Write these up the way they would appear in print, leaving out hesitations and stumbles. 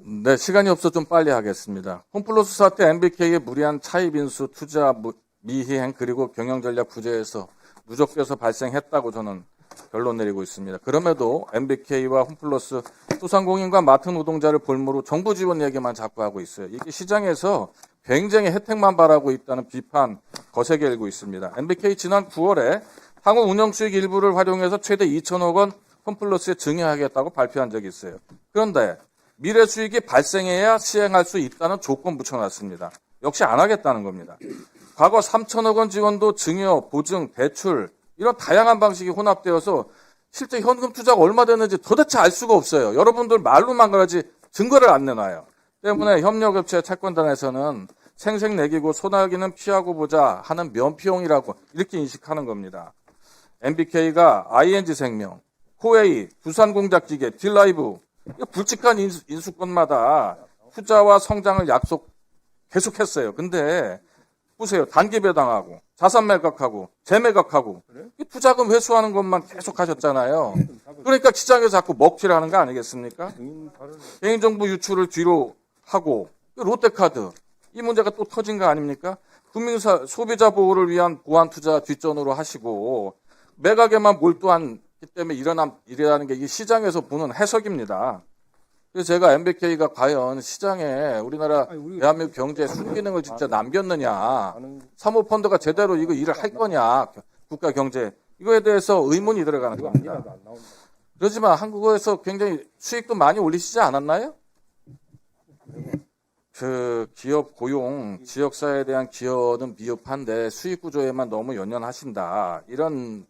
네, 시간이 없어 좀 빨리 하겠습니다. 홈플러스 사태 MBK의 무리한 차입 인수, 투자 미희행 그리고 경영 전략 부재에서 누적돼서 발생했다고 저는 결론 내리고 있습니다. 그럼에도 MBK와 홈플러스 소상공인과 마트 노동자를 볼모로 정부 지원 얘기만 자꾸 하고 있어요. 이게 시장에서 굉장히 혜택만 바라고 있다는 비판 거세게 일고 있습니다. MBK 지난 9월에 향후 운영 수익 일부를 활용해서 최대 2천억 원 홈플러스에 증여하겠다고 발표한 적이 있어요. 그런데 미래 수익이 발생해야 시행할 수 있다는 조건 붙여놨습니다. 역시 안 하겠다는 겁니다. 과거 3천억 원 지원도 증여, 보증, 대출 이런 다양한 방식이 혼합되어서 실제 현금 투자가 얼마 됐는지 도대체 알 수가 없어요. 여러분들 말로만 그러지 증거를 안 내놔요. 때문에 협력업체 채권단에서는 생색내기고 소나기는 피하고 보자 하는 면피용이라고 이렇게 인식하는 겁니다. MBK가 ING생명, 코웨이, 두산공작기계, 딜라이브 굵직한 인수권마다 투자와 성장을 계속했어요. 근데 보세요. 단기 배당하고 자산 매각하고 재매각하고 투자금 회수하는 것만 계속 하셨잖아요. 그러니까 시장에서 자꾸 먹튀를 거 아니겠습니까? 개인정보 유출을 뒤로 하고 롯데카드 이 문제가 또 터진 거 아닙니까? 소비자 보호를 위한 보안 투자 뒷전으로 하시고 매각에만 몰두한 때문에 일어나는 게 이 시장에서 보는 해석입니다. 그래서 제가 MBK가 과연 시장에 우리나라 대한민국 경제에 순기능을 진짜 남겼느냐, 사모펀드가 제대로 이거 일을 할 거냐, 국가 경제 이거에 대해서 의문이 들어가는 겁니다. 그렇지만 한국에서 굉장히 수익도 많이 올리시지 않았나요? 그 기업 고용, 지역사회에 대한 기여는 미흡한데 수익 구조에만 너무 연연하신다. 이런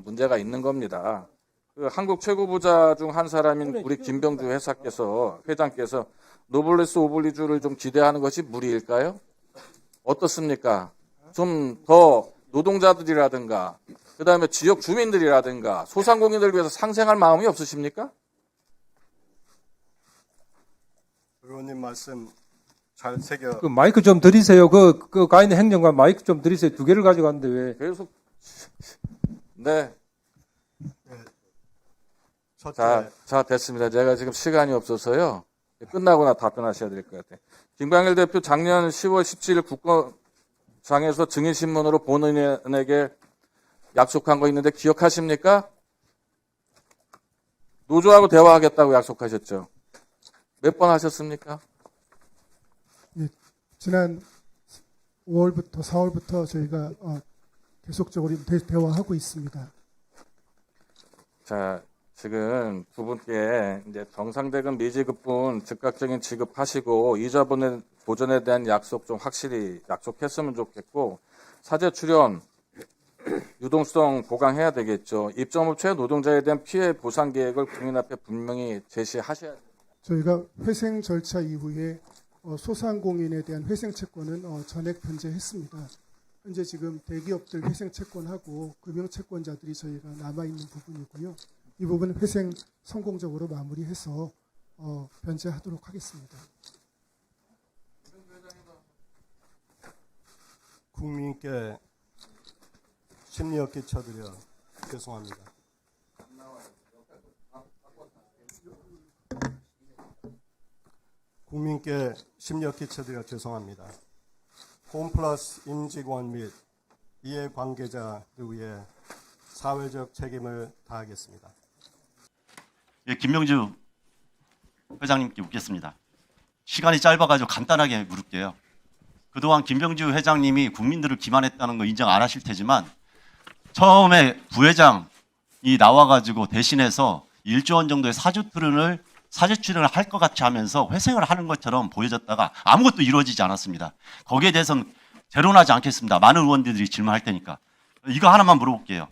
문제가 있는 겁니다. 그 한국 최고 부자 중 한 사람인 우리 김병주 회장께서 노블레스 오블리주를 좀 기대하는 것이 무리일까요? 어떻습니까? 좀 더 노동자들이라든가 그다음에 지역 주민들이라든가 소상공인들을 위해서 상생할 마음이 없으십니까? 의원님 말씀 잘 새겨. 그 마이크 좀 드리세요. 그 가인의 행정관 마이크 좀 드리세요. 두 개를 가져갔는데 왜? 계속 네. 자, 됐습니다. 제가 지금 시간이 없어서요. 끝나고나 답변하셔야 될 것 같아요. 김광일 대표 작년 10월 17일 국거장에서 증인신문으로 본인에게 약속한 거 있는데 기억하십니까? 노조하고 대화하겠다고 약속하셨죠. 몇 번 하셨습니까? 예, 지난 5월부터 4월부터 저희가 계속적으로 대화하고 있습니다. 자, 지금 두 분께 이제 정상대금 미지급분 즉각적인 지급하시고 이자 보전에 대한 약속 좀 확실히 약속했으면 좋겠고 사제 출연 유동성 보강해야 되겠죠. 입점업체 노동자에 대한 피해 보상 계획을 국민 앞에 분명히 제시하셔야 됩니다. 저희가 회생 절차 이후에 소상공인에 대한 회생 채권은 전액 변제했습니다. 현재 지금 대기업들 회생 채권하고 금융 채권자들이 저희가 남아 있는 부분이고요. 이 부분은 회생 성공적으로 마무리해서 변제하도록 하겠습니다. 국민께 심리적 끼쳐드려 죄송합니다. 국민께 심리적 끼쳐드려 죄송합니다. 홈플러스 임직원 및 이해관계자를 위해 사회적 책임을 다하겠습니다. 예, 김명주 회장님께 묻겠습니다. 시간이 짧아가지고 간단하게 물을게요. 그동안 김병주 회장님이 국민들을 기만했다는 거 인정 안 하실 테지만 처음에 부회장이 나와가지고 대신해서 1조 원 정도의 사주 출연을 할 것 같이 하면서 회생을 하는 것처럼 보여졌다가 아무것도 이루어지지 않았습니다. 거기에 대해서는 재론하지 않겠습니다. 많은 의원들이 질문할 테니까. 이거 하나만 물어볼게요.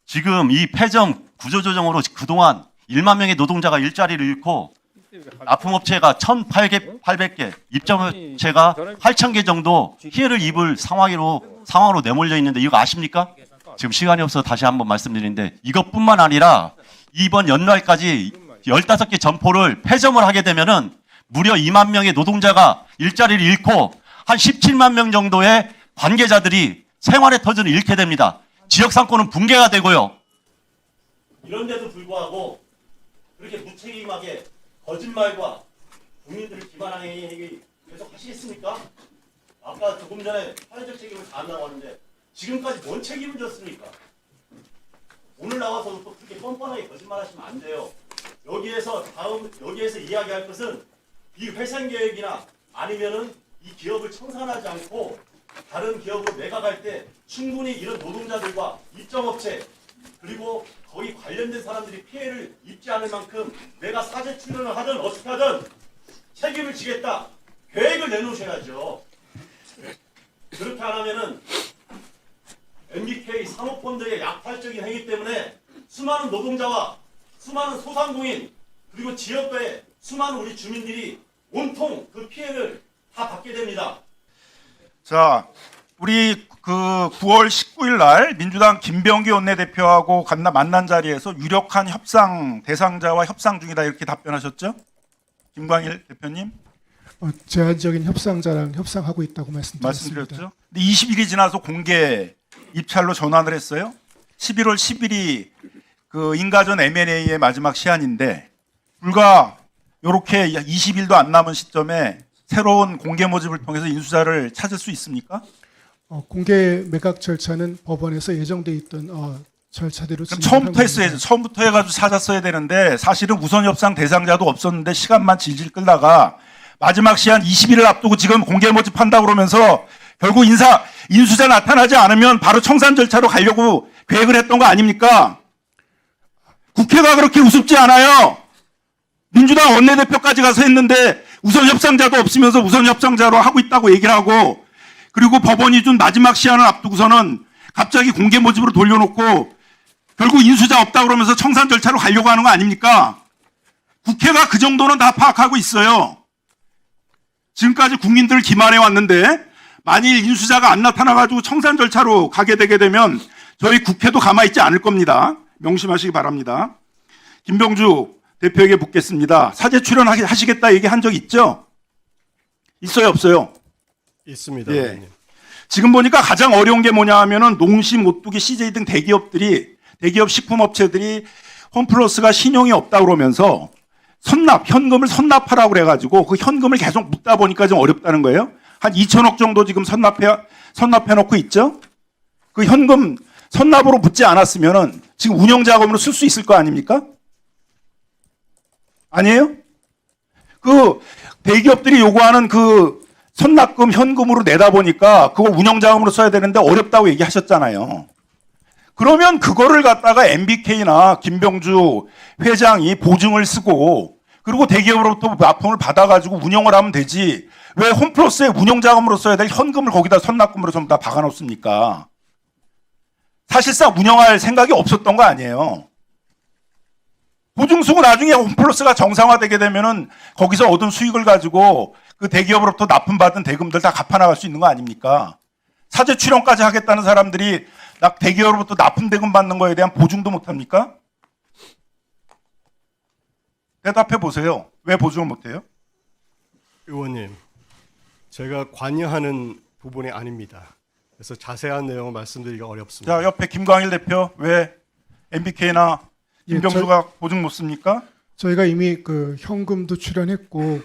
지금 이 폐점 구조조정으로 그동안 1만 명의 노동자가 일자리를 잃고 납품업체가 1,800개, 입점업체가 8,000개 정도 피해를 입을 상황으로 내몰려 있는데 이거 아십니까? 지금 시간이 없어서 다시 한번 말씀드리는데 이것뿐만 아니라 이번 연말까지 15개 점포를 폐점을 하게 되면은 무려 2만 명의 노동자가 일자리를 잃고 한 17만 명 정도의 관계자들이 생활의 터전을 잃게 됩니다. 지역 상권은 붕괴가 되고요. 이런데도 불구하고 그렇게 무책임하게 거짓말과 국민들을 기만하는 얘기 계속 하시겠습니까? 아까 조금 전에 사회적 책임을 다한다고 하는데 지금까지 뭔 책임을 졌습니까? 오늘 나와서 또 그렇게 뻔뻔하게 거짓말하시면 안 돼요. 여기에서 이야기할 것은 이 회생 계획이나 아니면은 이 기업을 청산하지 않고 다른 기업으로 매각할 때 충분히 이런 노동자들과 입점업체 그리고 거기 관련된 사람들이 피해를 입지 않을 만큼 내가 사재 출연을 하든 어떻게 하든 책임을 지겠다. 계획을 내놓으셔야죠. 그렇게 안 하면은 MBK 사모펀드의 약탈적인 행위 때문에 수많은 노동자와 수많은 소상공인 그리고 지역의 수많은 우리 주민들이 온통 그 피해를 다 받게 됩니다. 자, 우리 그 9월 19일 날 민주당 김병기 원내대표하고 만난 자리에서 유력한 협상 대상자와 협상 중이다 이렇게 답변하셨죠? 김광일 대표님 제한적인 협상자랑 협상하고 있다고 말씀드렸습니다. 말씀드렸죠? 근데 20일이 지나서 공개 입찰로 전환을 했어요. 11월 10일이 그 인가전 M&A의 마지막 시한인데 불과 이렇게 20일도 안 남은 시점에 새로운 공개 모집을 통해서 인수자를 찾을 수 있습니까? 공개 매각 절차는 법원에서 예정돼 있던 절차대로 그럼 진행하고 처음부터 있습니다. 했어야죠. 처음부터 해가지고 찾았어야 되는데 사실은 우선 협상 대상자도 없었는데 시간만 질질 끌다가 마지막 시한 20일을 앞두고 지금 공개 모집한다고 그러면서 결국 인수자 나타나지 않으면 바로 청산 절차로 가려고 계획을 했던 거 아닙니까? 국회가 그렇게 우습지 않아요. 민주당 원내대표까지 가서 했는데 우선 협상자도 없으면서 우선 협상자로 하고 있다고 얘기를 하고 그리고 법원이 준 마지막 시한을 앞두고서는 갑자기 공개 모집으로 돌려놓고 결국 인수자 없다고 그러면서 청산 절차로 가려고 하는 거 아닙니까? 국회가 그 정도는 다 파악하고 있어요. 지금까지 국민들을 기만해 왔는데 만일 인수자가 안 나타나가지고 청산 절차로 가게 되게 되면 저희 국회도 가만히 있지 않을 겁니다. 명심하시기 바랍니다. 김병주 대표에게 묻겠습니다. 사제 출연하시겠다 얘기한 적 있죠? 있어요, 없어요? 있습니다. 예. 의원님. 지금 보니까 가장 어려운 게 뭐냐 하면은 농심, 오뚜기, CJ 등 대기업 식품업체들이 홈플러스가 신용이 없다고 그러면서 현금을 선납하라고 그래가지고 그 현금을 계속 묻다 보니까 좀 어렵다는 거예요. 한 2천억 정도 지금 선납해 놓고 있죠? 그 현금 선납으로 묻지 않았으면은 지금 운영 자금으로 쓸 수 있을 거 아닙니까? 아니에요? 그 대기업들이 요구하는 그 선납금 현금으로 내다 보니까 그걸 운영 자금으로 써야 되는데 어렵다고 얘기하셨잖아요. 그러면 그거를 갖다가 MBK나 김병주 회장이 보증을 쓰고 그리고 대기업으로부터 납품을 받아가지고 운영을 하면 되지 왜 홈플러스에 운영 자금으로 써야 될 현금을 거기다 선납금으로 전부 다 박아놓습니까? 사실상 운영할 생각이 없었던 거 아니에요. 보증 쓰고 나중에 홈플러스가 정상화되게 되면은 거기서 얻은 수익을 가지고 그 대기업으로부터 납품받은 대금들 다 갚아나갈 수 있는 거 아닙니까? 사제 출연까지 하겠다는 사람들이 대기업으로부터 납품 대금 받는 거에 대한 보증도 못 합니까? 대답해 보세요. 왜 보증을 못 해요? 의원님, 제가 관여하는 부분이 아닙니다. 그래서 자세한 내용을 말씀드리기가 어렵습니다. 자, 옆에 김광일 대표 왜 MBK나 예, 김병주가 보증 못 씁니까? 저희가 이미 그 현금도 출연했고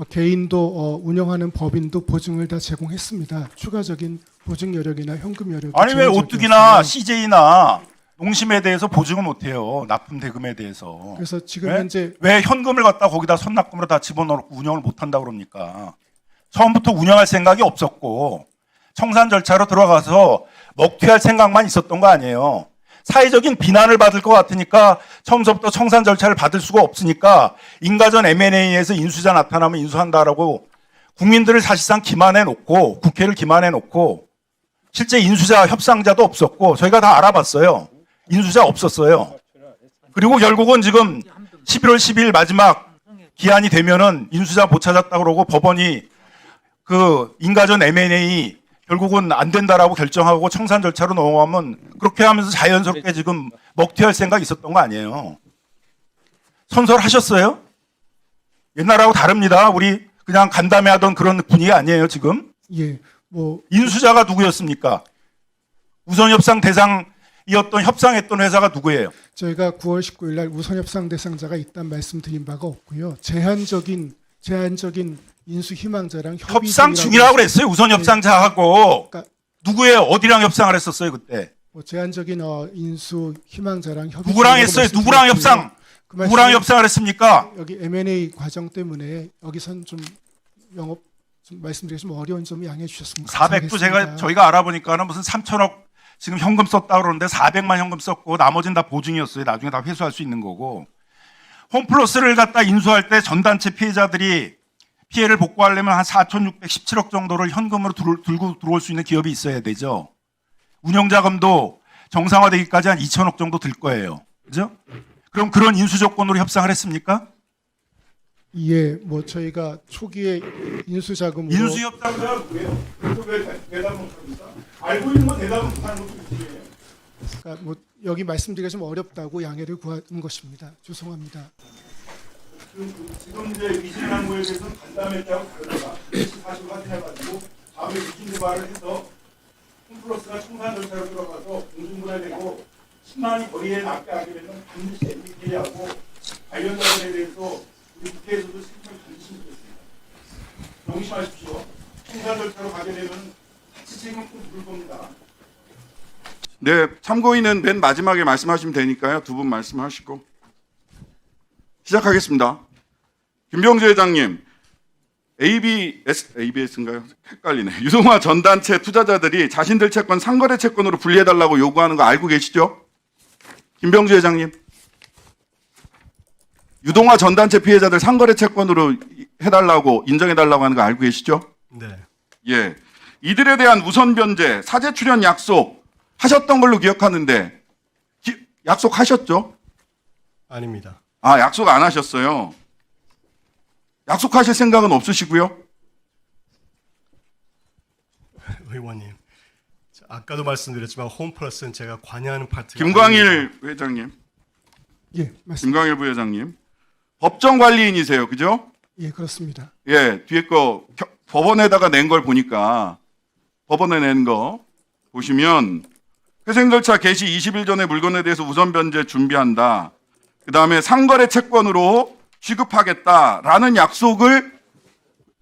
개인도 운영하는 법인도 보증을 다 제공했습니다. 추가적인 보증 여력이나 현금 여력이 아니 왜 제한 적이 오뚜기나 없습니다. CJ나 농심에 대해서 보증을 못 해요. 납품 대금에 대해서. 그래서 지금 왜? 현재 왜 현금을 갖다 거기다 선납금으로 다 집어넣고 운영을 못 한다고 그럽니까? 처음부터 운영할 생각이 없었고 청산 절차로 들어가서 먹튀할 생각만 있었던 거 아니에요. 사회적인 비난을 받을 것 같으니까 처음부터 청산 절차를 받을 수가 없으니까 인가전 M&A에서 인수자 나타나면 인수한다라고 국민들을 사실상 기만해 놓고 국회를 기만해 놓고 실제 인수자 협상자도 없었고 저희가 다 알아봤어요. 인수자 없었어요. 그리고 결국은 지금 11월 10일 마지막 기한이 되면은 인수자 못 찾았다 그러고 법원이 그 인가전 M&A 결국은 안 된다라고 결정하고 청산 절차로 넘어가면 그렇게 하면서 자연스럽게 지금 먹튀할 생각이 있었던 거 아니에요. 선설하셨어요? 옛날하고 다릅니다. 우리 그냥 간담회 하던 그런 분위기 아니에요, 지금. 예, 뭐 인수자가 누구였습니까? 우선 협상 대상이었던 협상했던 회사가 누구예요? 저희가 9월 19일 날 우선 협상 대상자가 있다는 말씀드린 바가 없고요. 제한적인 제한적인 인수 희망자랑 협상 중이라고 그랬어요. 우선 협상자하고 그러니까 누구의 어디랑 협상을 했었어요 그때? 뭐 제한적인 인수 희망자랑 협의 누구랑 중이라고 했어요? 누구랑 말씀드렸고요. 협상? 그 누구랑 말씀은 협상을 했습니까? 여기 M&A 과정 때문에 여기선 좀 영업 좀 말씀드리기 좀 어려운 점 양해해 주셨으면 400도 감사하겠습니다. 저희가 알아보니까는 무슨 3천억 지금 현금 썼다 그러는데 400만 현금 썼고 나머지는 다 보증이었어요. 나중에 다 회수할 수 있는 거고. 홈플러스를 갖다 인수할 때 전단체 피해자들이 피해를 복구하려면 한 4,617억 정도를 현금으로 들고 들어올 수 있는 기업이 있어야 되죠. 운영자금도 정상화되기까지 한 2천억 정도 들 거예요. 그죠? 그럼 그런 인수 조건으로 협상을 했습니까? 예, 뭐 저희가 초기에 인수 자금으로 인수 협상자가 누구예요? 왜 대답 못합니까? 알고 있는 건 대답 못하는 것도 있어요. 그러니까 뭐 여기 말씀드리기가 좀 어렵다고 양해를 구하는 것입니다. 죄송합니다. 지금 이제 위증한 거에 대해서는 간담회하고 다르다. 사실 확인해가지고 다음에 위증 고발을 해서 홈플러스가 청산 절차로 들어가서 공중분해 되고 10만이 거리에 낫게 하게 되면 반드시 MBK하고 관련자들에 대해서 우리 국회에서도 신청을 반드시 묻겠습니다. 명심하십시오. 청산 절차로 가게 되면 같이 책임을 꼭 물을 겁니다. 네, 참고인은 맨 마지막에 말씀하시면 되니까요. 두 분 말씀하시고 시작하겠습니다. 김병주 회장님, ABS인가요? 헷갈리네. 유동화 전단체 투자자들이 자신들 채권 상거래 채권으로 분리해달라고 요구하는 거 알고 계시죠? 김병주 회장님, 유동화 전단체 피해자들 상거래 채권으로 해달라고 인정해달라고 하는 거 알고 계시죠? 네. 예, 이들에 대한 우선 변제, 사제 출연 약속 하셨던 걸로 기억하는데 약속하셨죠? 아닙니다. 아, 약속 안 하셨어요. 약속하실 생각은 없으시고요. 의원님, 아까도 말씀드렸지만 홈플러스는 제가 관여하는 파트가 김광일 아닙니다. 회장님, 예, 맞습니다. 김광일 부회장님, 법정 관리인이세요, 그죠? 예, 그렇습니다. 예, 뒤에 거 법원에다가 낸 걸 보니까 법원에 낸 거 보시면 회생 절차 개시 20일 전에 물건에 대해서 우선 변제 준비한다. 그 다음에 상거래 채권으로 취급하겠다라는 약속을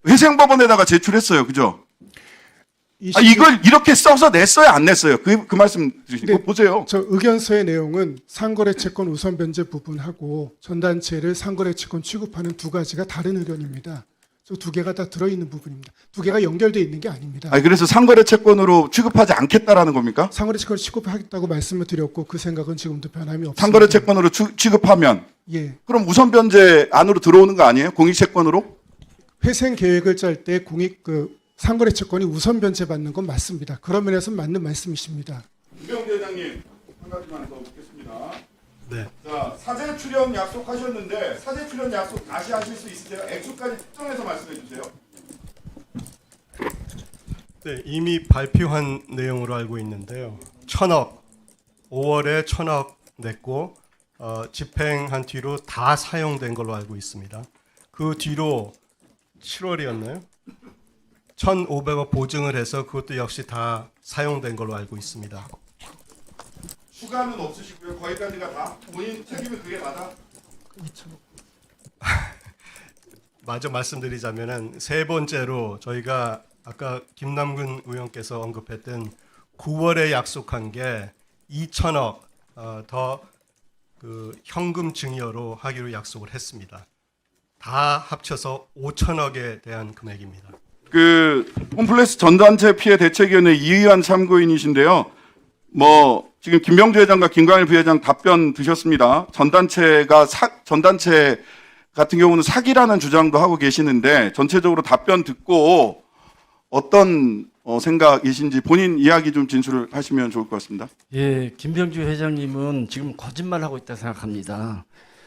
회생법원에다가 제출했어요. 그죠? 이걸 이렇게 써서 냈어요? 안 냈어요? 그 말씀 드리시고 네. 보세요. 저 의견서의 내용은 상거래 채권 우선 변제 부분하고 전단체를 상거래 채권 취급하는 두 가지가 다른 의견입니다. 저 두 개가 다 들어있는 부분입니다. 두 개가 연결되어 있는 게 아닙니다. 아니, 그래서 상거래 채권으로 취급하지 않겠다라는 겁니까? 상거래 채권을 취급하겠다고 말씀을 드렸고 그 생각은 지금도 변함이 없습니다. 상거래 채권으로 취급하면 예, 그럼 우선 변제 안으로 들어오는 거 아니에요? 공익 채권으로? 회생 계획을 짤 때 공익 상거래 채권이 우선 변제 받는 건 맞습니다. 그런 면에서 맞는 말씀이십니다. 김병주 회장님, 한 가지만 더 묻겠습니다. 네. 자, 사제 출연 약속하셨는데 사제 출연 약속 다시 하실 수 있으세요? 액수까지 특정해서 말씀해 주세요. 네, 이미 발표한 내용으로 알고 있는데요. 1,000억, 5월에 1,000억 냈고 집행한 뒤로 다 사용된 걸로 알고 있습니다. 그 뒤로 7월이었나요? 1,500억 보증을 해서 그것도 역시 다 사용된 걸로 알고 있습니다. 추가는 없으시고요. 거기까지가 다 본인 책임은 그게 맞아? 마저 말씀드리자면은 세 번째로 저희가 아까 김남근 의원께서 언급했던 9월에 약속한 게 2천억 더 그 현금 증여로 하기로 약속을 했습니다. 다 합쳐서 5천억에 대한 금액입니다. 그 홈플러스 전단체 피해 대책위원회 이의원 참고인이신데요. 뭐 지금 김병주 회장과 김광일 부회장 답변 드셨습니다. 전단체 같은 경우는 사기라는 주장도 하고 계시는데 전체적으로 답변 듣고 어떤 생각이신지 본인 이야기 좀 진술을 하시면 좋을 것 같습니다. 예, 김병주 회장님은 지금 거짓말하고 있다 생각합니다.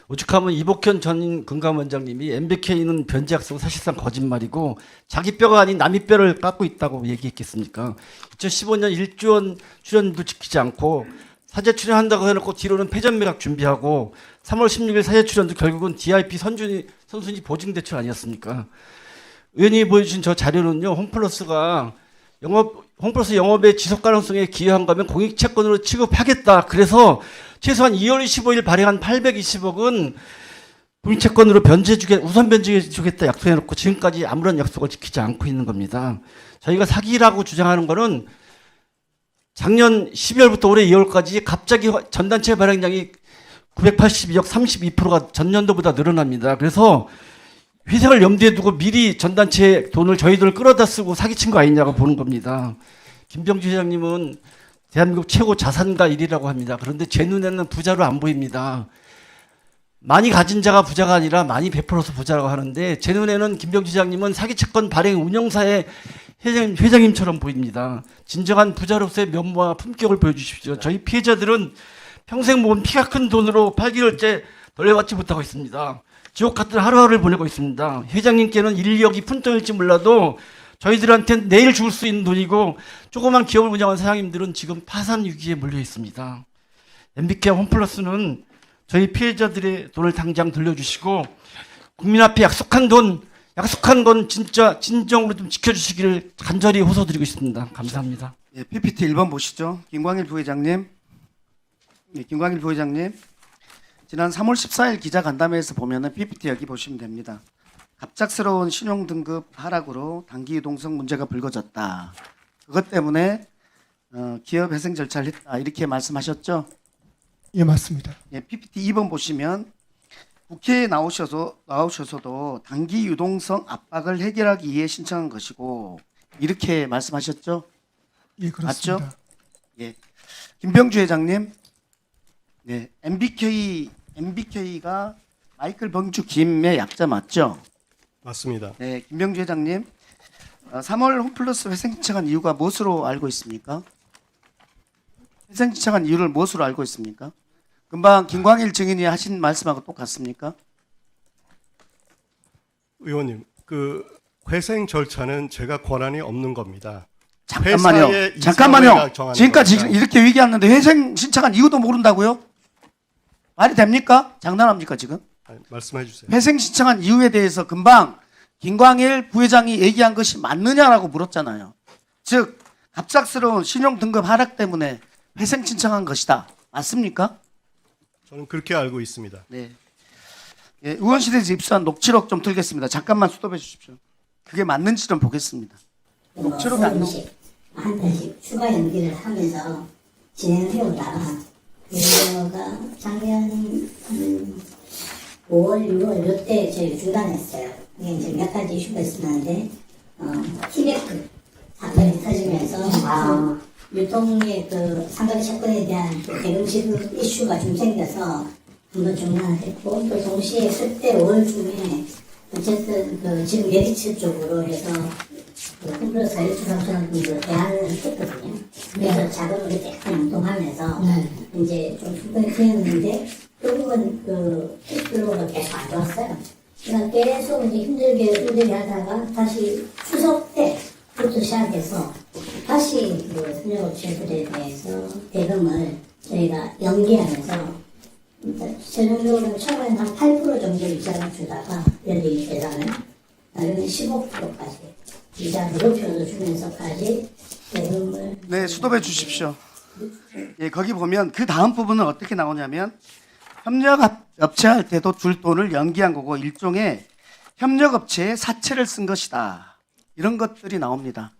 오죽하면 이복현 전 금감원장님이 MBK는 변제 약속은 사실상 거짓말이고 자기 뼈가 아닌 남의 뼈를 깎고 있다고 얘기했겠습니까? 2015년 1조 원 출연도 지키지 않고 사제 출연한다고 해놓고 뒤로는 패전 매각 준비하고 3월 16일 사제 출연도 결국은 DIP 선순위 보증 대출 아니었습니까? 의원님이 보여주신 저 자료는요, 홈플러스 영업의 지속 가능성에 기여한 거면 공익 채권으로 취급하겠다. 그래서 최소한 2월 25일 발행한 820억은 국민채권으로 우선 변제해주겠다 약속해놓고 지금까지 아무런 약속을 지키지 않고 있는 겁니다. 저희가 사기라고 주장하는 거는 작년 12월부터 올해 2월까지 갑자기 전단체 발행량이 982억 32%가 전년도보다 늘어납니다. 그래서 회생을 염두에 두고 미리 전단체 돈을 저희 돈을 끌어다 쓰고 사기친 거 아니냐고 보는 겁니다. 김병주 회장님은 대한민국 최고 자산가 1위라고 합니다. 그런데 제 눈에는 부자로 안 보입니다. 많이 가진 자가 부자가 아니라 많이 베풀어서 부자라고 하는데 제 눈에는 김병주 회장님은 사기채권 발행 운영사의 회장님처럼 보입니다. 진정한 부자로서의 면모와 품격을 보여주십시오. 저희 피해자들은 평생 모은 피가 큰 돈으로 8개월째 돌려받지 못하고 있습니다. 지옥 같은 하루하루를 보내고 있습니다. 회장님께는 인력이 푼돈일지 몰라도 저희들한테는 내일 죽을 수 있는 돈이고 조그만 기업을 운영하는 사장님들은 지금 파산 위기에 몰려 있습니다. MBK 홈플러스는 저희 피해자들의 돈을 당장 돌려주시고 국민 앞에 약속한 건 진짜 진정으로 좀 지켜주시기를 간절히 호소드리고 있습니다. 감사합니다. 예, PPT 1번 보시죠. 김광일 부회장님. 예, 김광일 부회장님. 지난 3월 14일 기자간담회에서 보면은 PPT 여기 보시면 됩니다. 갑작스러운 신용등급 하락으로 단기 유동성 문제가 불거졌다. 그것 때문에 기업 회생 절차를 했다. 이렇게 말씀하셨죠? 예, 맞습니다. 예, PPT 2번 보시면 국회에 나오셔서도 단기 유동성 압박을 해결하기 위해 신청한 것이고 이렇게 말씀하셨죠? 예, 그렇습니다. 맞죠? 예. 김병주 회장님. 네, MBK가 마이클 병주 김의 약자 맞죠? 맞습니다. 네, 김병주 회장님. 3월 홈플러스 회생 신청한 이유가 무엇으로 알고 있습니까? 회생 신청한 이유를 무엇으로 알고 있습니까? 금방 김광일 증인이 하신 말씀하고 똑같습니까? 의원님, 그 회생 절차는 제가 권한이 없는 겁니다. 잠깐만요. 회사의 잠깐만요. 이사회가 정하는 지금까지 겁니다. 이렇게 얘기하는데 회생 신청한 이유도 모른다고요? 말이 됩니까? 장난합니까 지금? 아니, 말씀해 주세요. 회생 신청한 이유에 대해서 금방 김광일 부회장이 얘기한 것이 맞느냐라고 물었잖아요. 즉 갑작스러운 신용 등급 하락 때문에 회생 신청한 것이다. 맞습니까? 저는 그렇게 알고 있습니다. 네. 예, 의원실에서 입수한 녹취록 좀 들겠습니다. 잠깐만 스톱해 주십시오. 그게 맞는지 좀 보겠습니다. 녹취록이 안 나오. 한 달씩 추가 연기를 하면서 진행을 해오다가 그거가 작년 5월, 6월 이때 저희 중단했어요. 이게 이제 몇 가지 이슈가 있었는데 티베크 사건이 터지면서 유통의 그 상가비 채권에 대한 그 대금 지급 이슈가 좀 생겨서 한번 중단을 했고 또 동시에 그때 5월 중에 어쨌든 그 지금 메리츠 쪽으로 해서 그 홈플러스가 일주상수하는 분들 대안을 했거든요. 그래서 자금을 그때 유통하면서 이제 좀 충분히 되었는데 결국은 그 플로가 계속 안 좋았어요. 그러니까 계속 이제 힘들게 하다가 다시 추석 때부터 시작해서 다시 그 협력업체들에 대해서 대금을 저희가 연기하면서 최종적으로 처음에는 한 8% 정도 이자를 주다가 연리 대상을 나중에 15%까지 이자 무료표도 주면서까지 대금을 네, 수도해 주십시오. 예, 거기 보면 그 다음 부분은 어떻게 나오냐면 협력업체 할 때도 줄 돈을 연기한 거고 일종의 협력업체의 사채를 쓴 것이다. 이런 것들이 나옵니다.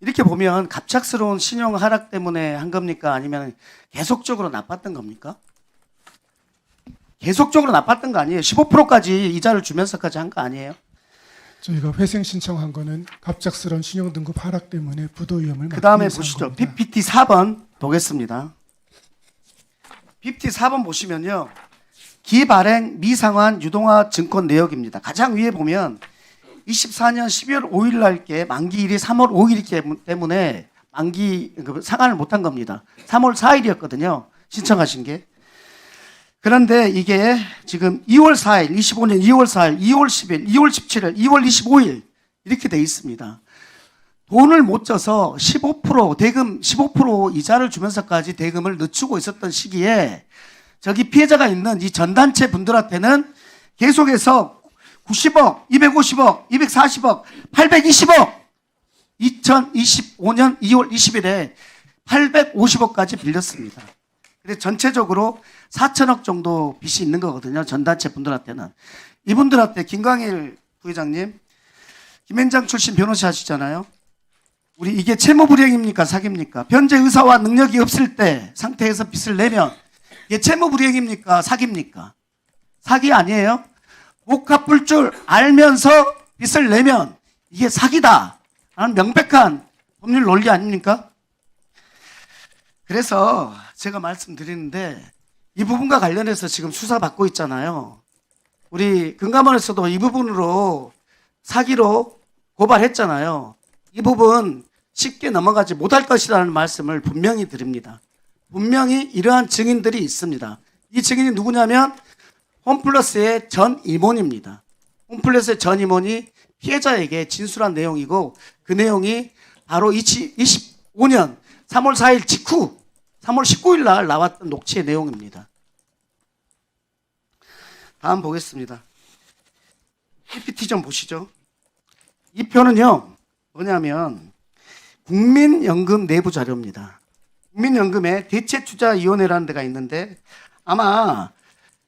이렇게 보면 갑작스러운 신용 하락 때문에 한 겁니까? 아니면 계속적으로 나빴던 겁니까? 계속적으로 나빴던 거 아니에요? 15%까지 이자를 주면서까지 한 거 아니에요? 저희가 회생 신청한 거는 갑작스러운 신용등급 하락 때문에 부도 위험을 그 다음에 막기 위해서 한 보시죠. 겁니다. PPT 4번 보겠습니다. PPT 4번 보시면요. 기발행 미상환 유동화 증권 내역입니다. 가장 위에 보면 24년 12월 5일 날께 만기일이 3월 5일이기 때문에 만기 상환을 못한 겁니다. 3월 4일이었거든요. 신청하신 게. 그런데 이게 지금 2월 4일, 25년 2월 4일, 2월 10일, 2월 17일, 2월 25일 이렇게 돼 있습니다. 돈을 못 줘서 15% 대금 15% 이자를 주면서까지 대금을 늦추고 있었던 시기에 저기 피해자가 있는 이 전단체 분들한테는 계속해서 90억, 250억, 240억, 820억 2025년 2월 20일에 850억까지 빌렸습니다. 그래서 전체적으로 4천억 정도 빚이 있는 거거든요. 전 단체 분들한테는. 이분들한테 김광일 부회장님, 김앤장 출신 변호사 하시잖아요. 우리 이게 채무불이행입니까? 사기입니까? 변제 의사와 능력이 없을 때 상태에서 빚을 내면 이게 채무불이행입니까? 사기입니까? 사기 아니에요? 못 갚을 줄 알면서 빚을 내면 이게 사기다 라는 명백한 법률 논리 아닙니까? 그래서 제가 말씀드리는데 이 부분과 관련해서 지금 수사받고 있잖아요. 우리 금감원에서도 이 부분으로 사기로 고발했잖아요. 이 부분 쉽게 넘어가지 못할 것이라는 말씀을 분명히 드립니다. 분명히 이러한 증인들이 있습니다. 이 증인이 누구냐면 홈플러스의 전 임원입니다. 홈플러스의 전 임원이 피해자에게 진술한 내용이고 그 내용이 바로 25년 3월 4일 직후 3월 19일 날 나왔던 녹취의 내용입니다. 다음 보겠습니다. PPT 좀 보시죠. 이 표는요, 뭐냐면 국민연금 내부 자료입니다. 국민연금에 대체투자위원회라는 데가 있는데 아마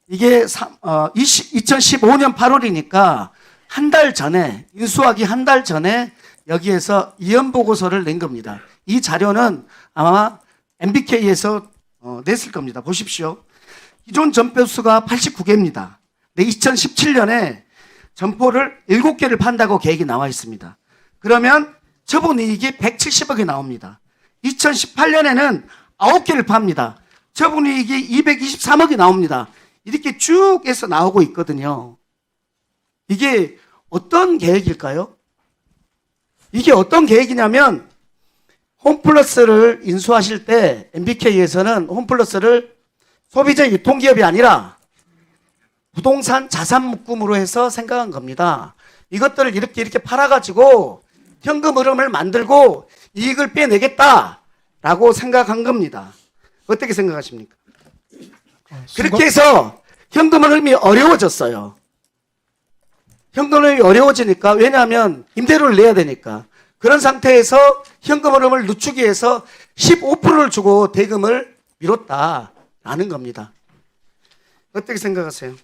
이게 2015년 8월이니까 한 달 전에, 인수하기 한 달 전에 여기에서 이연 보고서를 낸 겁니다. 이 자료는 아마 MBK에서 냈을 겁니다. 보십시오. 기존 전표수가 89개입니다. 2017년에 점포를 7개를 판다고 계획이 나와 있습니다. 그러면 처분이익이 170억이 나옵니다. 2018년에는 9개를 팝니다. 처분이익이 223억이 나옵니다. 이렇게 쭉 해서 나오고 있거든요. 이게 어떤 계획일까요? 이게 어떤 계획이냐면 홈플러스를 인수하실 때 MBK에서는 홈플러스를 소비자 유통기업이 아니라 부동산 자산 묶음으로 해서 생각한 겁니다. 이것들을 이렇게 팔아가지고 현금 흐름을 만들고 이익을 빼내겠다라고 생각한 겁니다. 어떻게 생각하십니까? 그렇게 해서 현금 흐름이 어려워졌어요. 현금 흐름이 어려워지니까 왜냐하면 임대료를 내야 되니까 그런 상태에서 현금 흐름을 늦추기 위해서 15%를 주고 대금을 미뤘다라는 겁니다. 어떻게 생각하세요?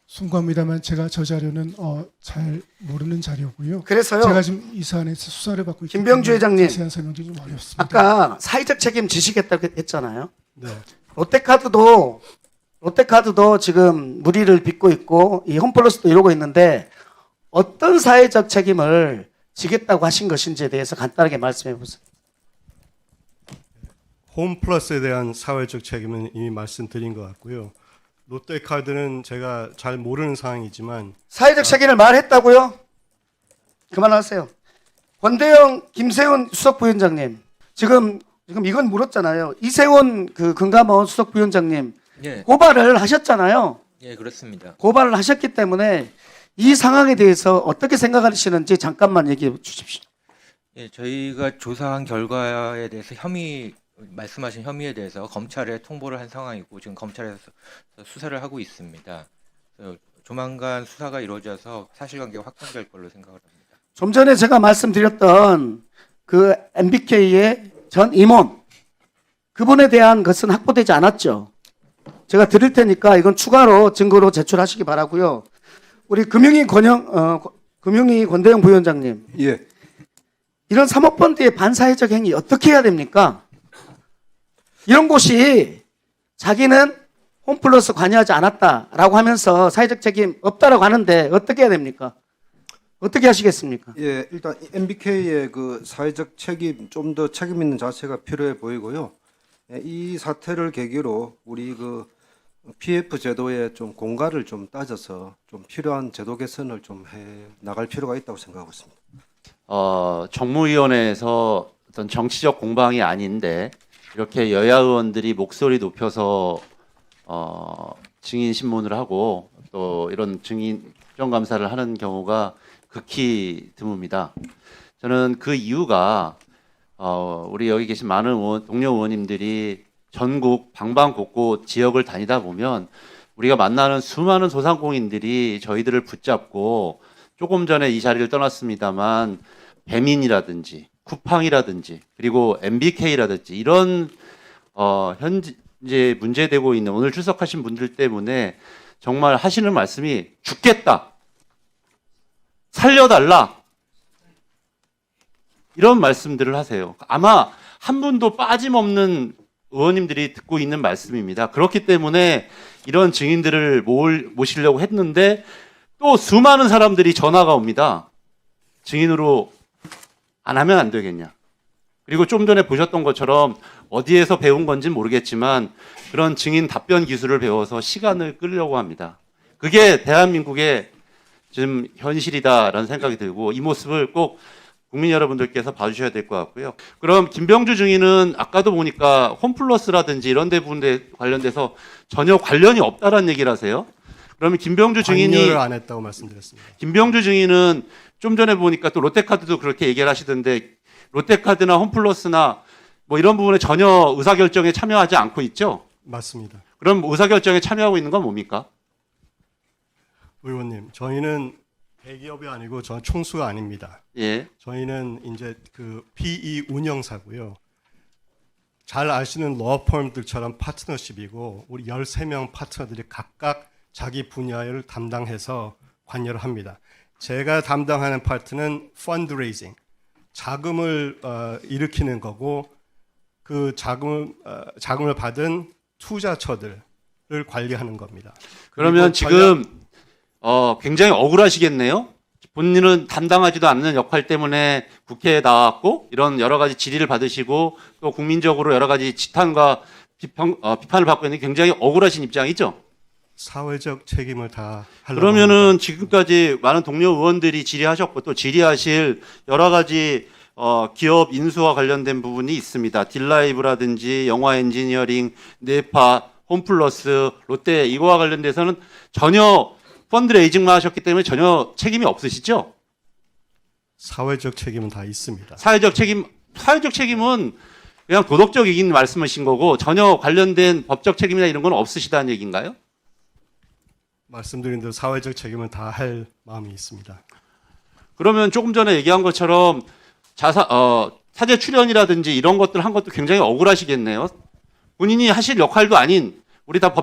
송구합니다만 제가 저 자료는 잘 모르는 자료고요. 그래서 제가 지금 이 사안에서 수사를 받고 있기 김병주 때문에 회장님, 자세한 설명이 좀 어렵습니다. 아까 사회적 책임 지시겠다고 했잖아요. 네. 롯데카드도 지금 무리를 빚고 있고 이 홈플러스도 이러고 있는데 어떤 사회적 책임을 지겠다고 하신 것인지에 대해서 간단하게 말씀해 보세요. 홈플러스에 대한 사회적 책임은 이미 말씀드린 것 같고요. 롯데카드는 제가 잘 모르는 상황이지만 사회적 책임을 말했다고요? 그만하세요. 권대영, 김세훈 수석부위원장님, 지금 이건 물었잖아요. 이세훈 그 금감원 수석부위원장님 예, 고발을 하셨잖아요. 예, 그렇습니다. 고발을 하셨기 때문에 이 상황에 대해서 어떻게 생각하시는지 잠깐만 얘기해 주십시오. 예, 저희가 조사한 결과에 대해서 말씀하신 혐의에 대해서 검찰에 통보를 한 상황이고 지금 검찰에서 수사를 하고 있습니다. 그래서 조만간 수사가 이루어져서 사실관계가 확정될 걸로 생각을 합니다. 좀 전에 제가 말씀드렸던 그 MBK의 전 임원 그분에 대한 것은 확보되지 않았죠. 제가 드릴 테니까 이건 추가로 증거로 제출하시기 바라고요. 우리 금융위 권대영 부위원장님, 예. 이런 사모펀드의 반사회적 행위 어떻게 해야 됩니까? 이런 곳이 자기는 홈플러스 관여하지 않았다라고 하면서 사회적 책임 없다라고 하는데 어떻게 해야 됩니까? 어떻게 하시겠습니까? 예, 일단 MBK의 그 사회적 책임 좀 더 책임 있는 자세가 필요해 보이고요. 예, 이 사태를 계기로 우리 그 PF 제도에 좀 공과를 좀 따져서 좀 필요한 제도 개선을 좀 해 나갈 필요가 있다고 생각하고 있습니다. 정무위원회에서 어떤 정치적 공방이 아닌데 이렇게 여야 의원들이 목소리 높여서 증인 신문을 하고 또 이런 증인 국정감사를 하는 경우가 극히 드뭅니다. 저는 그 이유가 우리 여기 계신 많은 동료 의원님들이 전국 방방곡곡 지역을 다니다 보면 우리가 만나는 수많은 소상공인들이 저희들을 붙잡고 조금 전에 이 자리를 떠났습니다만 배민이라든지 쿠팡이라든지 그리고 MBK라든지 이런 이제 문제되고 있는 오늘 출석하신 분들 때문에 정말 하시는 말씀이 죽겠다, 살려달라, 이런 말씀들을 하세요. 아마 한 분도 빠짐없는 의원님들이 듣고 있는 말씀입니다. 그렇기 때문에 이런 증인들을 모시려고 했는데 또 수많은 사람들이 전화가 옵니다. 증인으로 안 하면 안 되겠냐. 그리고 좀 전에 보셨던 것처럼 어디에서 배운 건지는 모르겠지만 그런 증인 답변 기술을 배워서 시간을 끌려고 합니다. 그게 대한민국의 지금 현실이다라는 생각이 들고 이 모습을 꼭 국민 여러분들께서 봐주셔야 될 것 같고요. 그럼 김병주 증인은 아까도 보니까 홈플러스라든지 이런 데 부분에 관련돼서 전혀 관련이 없다라는 얘기를 하세요. 그러면 김병주 증인이 관여를 안 했다고 말씀드렸습니다. 김병주 증인은 좀 전에 보니까 또 롯데카드도 그렇게 얘기를 하시던데 롯데카드나 홈플러스나 뭐 이런 부분에 전혀 의사결정에 참여하지 않고 있죠? 맞습니다. 그럼 의사결정에 참여하고 있는 건 뭡니까? 의원님, 저희는 대기업이 아니고 저는 총수가 아닙니다. 예. 저희는 이제 그 PE 운영사고요. 잘 아시는 러펌들처럼 파트너십이고 우리 13명 파트너들이 각각 자기 분야를 담당해서 관여를 합니다. 제가 담당하는 파트는 펀드레이징, 자금을 일으키는 거고 그 자금을 받은 투자처들을 관리하는 겁니다. 그러면 지금 굉장히 억울하시겠네요. 본인은 담당하지도 않는 역할 때문에 국회에 나왔고 이런 여러 가지 질의를 받으시고 또 국민적으로 여러 가지 지탄과 비판을 받고 있는 굉장히 억울하신 입장이죠. 사회적 책임을 다 하려고 그러면은 합니다. 지금까지 많은 동료 의원들이 질의하셨고 또 질의하실 여러 가지 기업 인수와 관련된 부분이 있습니다. 딜라이브라든지 영화 엔지니어링, 네파, 홈플러스, 롯데 이거와 관련돼서는 전혀 펀드레이징만 하셨기 때문에 전혀 책임이 없으시죠? 사회적 책임은 다 있습니다. 사회적 책임은 그냥 도덕적인 말씀이신 거고 전혀 관련된 법적 책임이나 이런 건 없으시다는 얘기인가요? 말씀드린 대로 사회적 책임은 다 할 마음이 있습니다. 그러면 조금 전에 얘기한 것처럼 사제 출연이라든지 이런 것들 한 것도 굉장히 억울하시겠네요. 본인이 하실 역할도 아닌 우리 다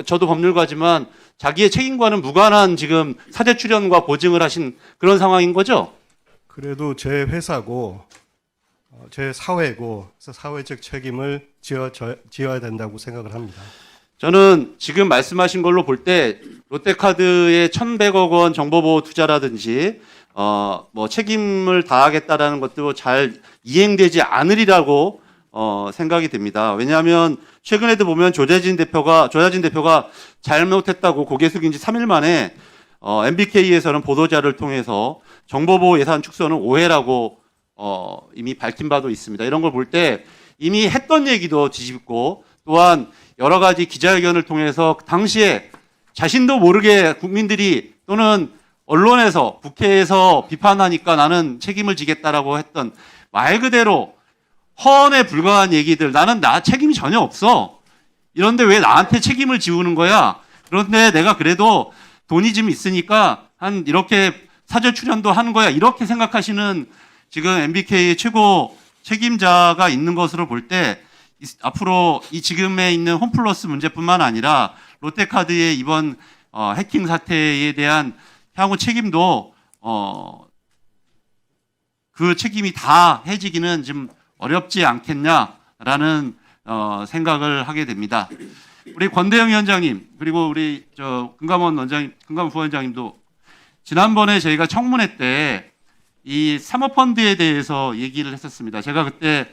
저도 법률가지만 자기의 책임과는 무관한 지금 사제 출연과 보증을 하신 그런 상황인 거죠? 그래도 제 회사고 제 사회고 그래서 사회적 책임을 지어야 된다고 생각을 합니다. 저는 지금 말씀하신 걸로 볼 때 롯데카드의 1,100억 원 정보보호 투자라든지 뭐 책임을 다하겠다라는 것도 잘 이행되지 않으리라고 생각이 됩니다. 왜냐하면 최근에도 보면 조자진 대표가 잘못했다고 고개 숙인 지 3일 만에 MBK에서는 보도자를 통해서 정보보호 예산 축소는 오해라고 이미 밝힌 바도 있습니다. 이런 걸 볼 때 이미 했던 얘기도 뒤집고 또한 여러 가지 기자회견을 통해서 당시에 자신도 모르게 국민들이 또는 언론에서 국회에서 비판하니까 나는 책임을 지겠다라고 했던 말 그대로 허언에 불과한 얘기들, 나는 나 책임이 전혀 없어. 이런데 왜 나한테 책임을 지우는 거야? 그런데 내가 그래도 돈이 좀 있으니까 한 이렇게 사제 출연도 하는 거야. 이렇게 생각하시는 지금 MBK의 최고 책임자가 있는 것으로 볼 때 앞으로 이 지금에 있는 홈플러스 문제뿐만 아니라 롯데카드의 이번 해킹 사태에 대한 향후 책임도 그 책임이 다 해지기는 좀 어렵지 않겠냐라는 생각을 하게 됩니다. 우리 권대영 위원장님 그리고 우리 금감원 부원장님도 지난번에 저희가 청문회 때 이 사모펀드에 대해서 얘기를 했었습니다. 제가 그때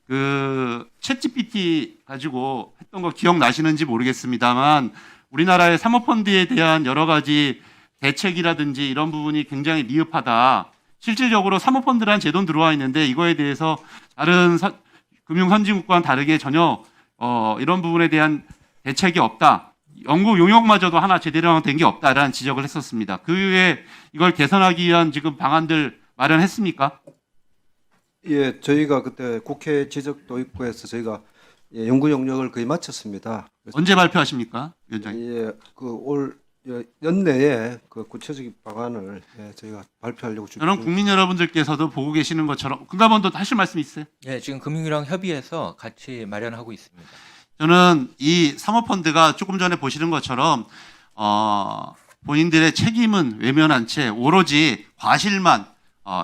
그 챗GPT 가지고 했던 거 기억나시는지 모르겠습니다만 우리나라의 사모펀드에 대한 여러 가지 대책이라든지 이런 부분이 굉장히 미흡하다. 실질적으로 사모펀드라는 제도는 들어와 있는데 이거에 대해서 다른 금융선진국과는 다르게 전혀 이런 부분에 대한 대책이 없다. 연구 용역마저도 하나 제대로 된 게 없다라는 지적을 했었습니다. 그 이후에 이걸 개선하기 위한 지금 방안들 마련했습니까? 예, 저희가 그때 국회 지적도 있고 해서 저희가 연구 영역을 거의 마쳤습니다. 언제 발표하십니까, 위원장님? 예, 올 연내에 그 구체적인 방안을 저희가 발표하려고 저는 국민 여러분들께서도 보고 계시는 것처럼 금감원도 하실 말씀 있어요? 예, 지금 금융위랑 협의해서 같이 마련하고 있습니다. 저는 이 사모펀드가 조금 전에 보시는 것처럼 본인들의 책임은 외면한 채 오로지 과실만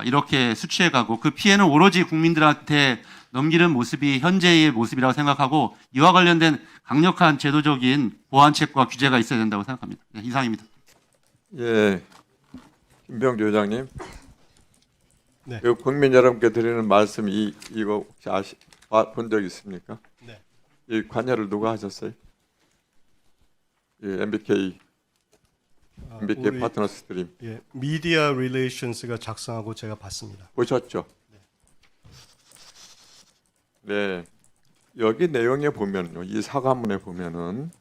이렇게 수취해가고 그 피해는 오로지 국민들한테 넘기는 모습이 현재의 모습이라고 생각하고 이와 관련된 강력한 제도적인 보완책과 규제가 있어야 된다고 생각합니다. 네, 이상입니다. 예, 김병주 회장님. 네. 그 국민 여러분께 드리는 말씀이 이거 혹시 본 적 있습니까? 네. 이 관여를 누가 하셨어요? 이 MBK 우리, 파트너 스트림 예, 미디어 릴레이션스가 작성하고 제가 봤습니다. 보셨죠? 네. 여기 내용에 보면요, 이 사과문에 보면은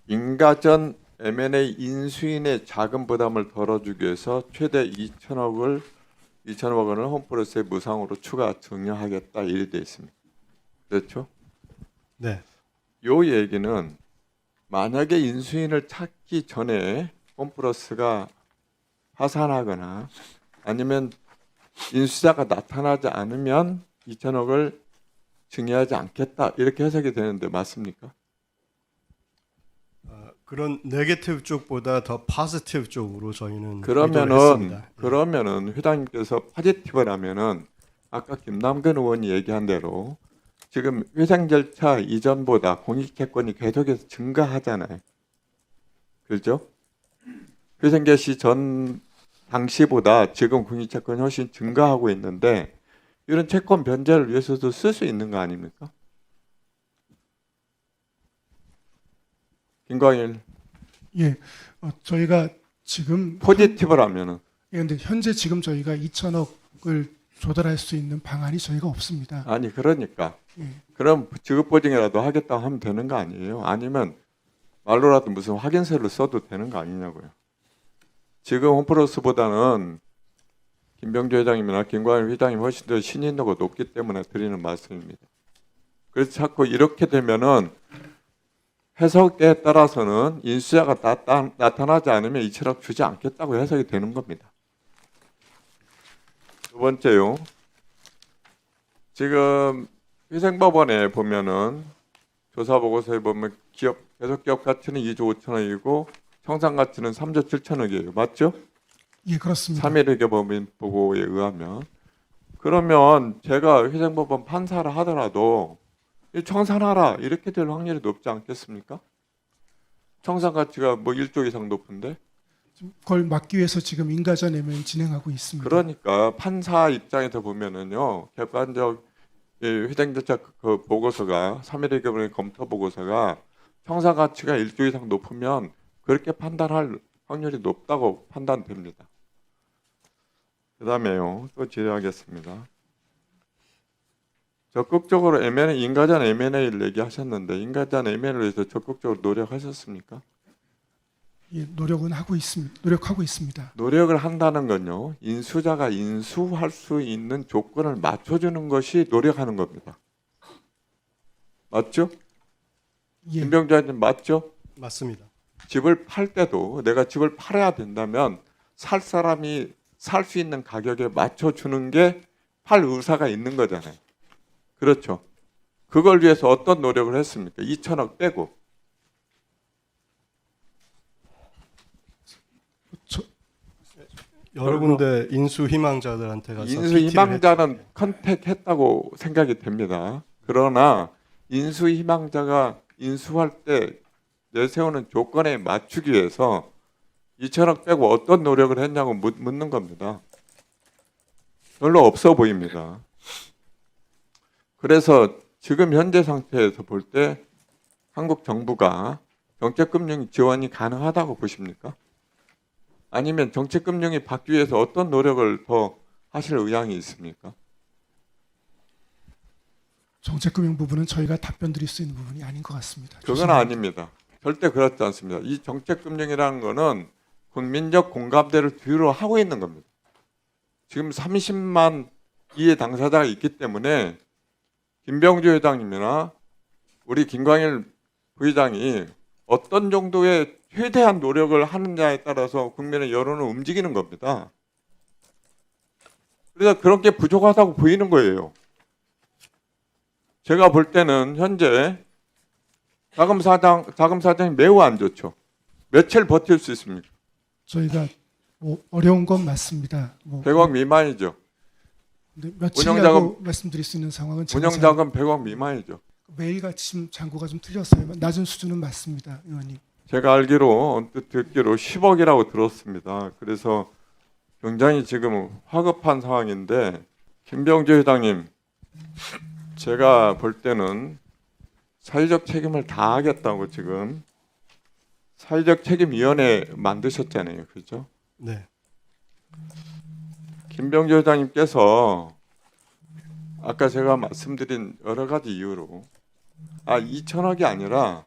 인가전 M&A 인수인의 자금 부담을 덜어주기 위해서 최대 2천억 원을 홈플러스에 무상으로 추가 증여하겠다 이렇게 되어 있습니다. 그렇죠? 네. 요 얘기는 만약에 인수인을 찾기 전에 홈플러스가 파산하거나 아니면 인수자가 나타나지 않으면 2천억을 증여하지 않겠다 이렇게 해석이 되는데 맞습니까? 그런 네게티브 쪽보다 더 포지티브 쪽으로 저희는 의도를 했습니다. 그러면은 회장님께서 포지티브라면은 아까 김남근 의원이 얘기한 대로 지금 회생 절차 이전보다 공익채권이 계속해서 증가하잖아요. 그렇죠? 회생 개시 전 당시보다 지금 공익채권이 훨씬 증가하고 있는데 이런 채권 변제를 위해서도 쓸 수 있는 거 아닙니까? 김광일. 예, 저희가 지금 포지티브라면은. 예, 근데 현재 지금 저희가 2천억을 조달할 수 있는 방안이 저희가 없습니다. 아니 그러니까. 예. 그럼 지급 보증이라도 하겠다고 하면 되는 거 아니에요? 아니면 말로라도 무슨 확인서를 써도 되는 거 아니냐고요. 지금 홈플러스보다는 김병주 회장님이나 김광일 회장님 훨씬 더 신인도가 높기 때문에 드리는 말씀입니다. 그래서 자꾸 이렇게 되면은 해석에 따라서는 인수자가 나타나지 않으면 2천억 주지 않겠다고 해석이 되는 겁니다. 두 번째요. 지금 회생법원에 보면은 조사 보고서에 보면 계속 기업 가치는 2조 5천억이고 청산 가치는 3조 7천억이에요. 맞죠? 예, 그렇습니다. 3.1회 법인 보고에 의하면. 그러면 제가 회생법원 판사를 하더라도 청산하라 이렇게 될 확률이 높지 않겠습니까? 청산 가치가 뭐 1조 이상 높은데? 그걸 막기 위해서 지금 인가전 M&A 진행하고 있습니다. 그러니까 판사 입장에서 보면은요, 객관적 회생절차 그 보고서가 3.1회 법인 검토 보고서가 청산 가치가 1조 이상 높으면 그렇게 판단할 확률이 높다고 판단됩니다. 그다음에요, 또 질의하겠습니다. 적극적으로 M&A, 인가전 M&A를 얘기하셨는데 인가전 M&A를 위해서 적극적으로 노력하셨습니까? 예, 노력하고 있습니다. 노력을 한다는 건요, 인수자가 인수할 수 있는 조건을 맞춰주는 것이 노력하는 겁니다. 맞죠? 예. 김병주 의원님 맞죠? 맞습니다. 집을 팔 때도 내가 집을 팔아야 된다면 살 사람이 살 수 있는 가격에 맞춰주는 게 팔 의사가 있는 거잖아요. 그렇죠. 그걸 위해서 어떤 노력을 했습니까? 2천억 빼고. 여러 군데 인수 희망자들한테 가서 인수 희망자는 컨택했다고 생각이 됩니다. 그러나 인수 희망자가 인수할 때 내세우는 조건에 맞추기 위해서 2천억 빼고 어떤 노력을 했냐고 묻는 겁니다. 별로 없어 보입니다. 그래서 지금 현재 상태에서 볼 때 한국 정부가 정책금융 지원이 가능하다고 보십니까? 아니면 정책금융이 받기 위해서 어떤 노력을 더 하실 의향이 있습니까? 정책금융 부분은 저희가 답변 드릴 수 있는 부분이 아닌 것 같습니다. 그건 죄송합니다. 아닙니다. 절대 그렇지 않습니다. 이 정책금융이라는 거는 국민적 공감대를 뒤로 하고 있는 겁니다. 지금 30만 이해 당사자가 있기 때문에 김병주 회장님이나 우리 김광일 부회장이 어떤 정도의 최대한 노력을 하느냐에 따라서 국민의 여론을 움직이는 겁니다. 그래서 그런 게 부족하다고 보이는 거예요. 제가 볼 때는 현재 자금 사정이 매우 안 좋죠. 며칠 버틸 수 있습니까? 저희가 뭐 어려운 건 맞습니다. 뭐 100억 미만이죠. 근데 며칠이라고 운영자금- 말씀드릴 수 있는 상황은 운영자금 100억 미만이죠. 매일같이 잔고가 좀 틀렸어요. 낮은 수준은 맞습니다, 의원님. 제가 알기로 언뜻 듣기로 10억이라고 들었습니다. 그래서 굉장히 지금 화급한 상황인데 김병주 회장님, 제가 볼 때는 사회적 책임을 다하겠다고 지금 사회적 책임위원회 만드셨잖아요, 그렇죠? 네. 김병주 회장님께서 아까 제가 말씀드린 여러 가지 이유로 2천억이 아니라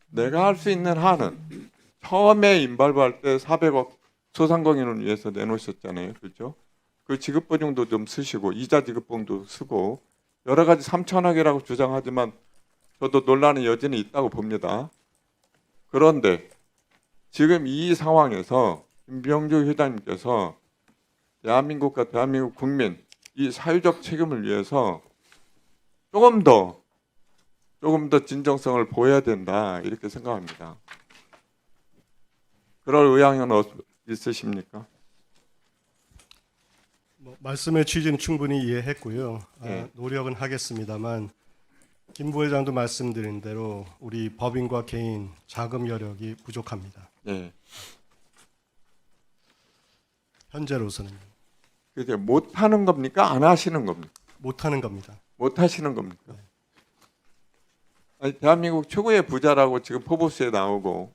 내가 할 수 있는 한은 처음에 인발부할 때 400억 소상공인을 위해서 내놓으셨잖아요, 그렇죠? 그 지급보증도 좀 쓰시고 이자 지급보증도 쓰고 여러 가지 3천억이라고 주장하지만 저도 논란의 여지는 있다고 봅니다. 그런데 지금 이 상황에서 김병주 회장님께서 대한민국과 대한민국 국민 이 사회적 책임을 위해서 조금 더 진정성을 보여야 된다 이렇게 생각합니다. 그럴 의향은 있으십니까? 말씀의 취지는 충분히 이해했고요. 네. 노력은 하겠습니다만 김 부회장도 말씀드린 대로 우리 법인과 개인 자금 여력이 부족합니다. 네. 현재로서는 그게 못 하는 겁니까? 안 하시는 겁니까? 못하는 겁니다. 못 하시는 겁니까? 아니, 대한민국 최고의 부자라고 지금 포브스에 나오고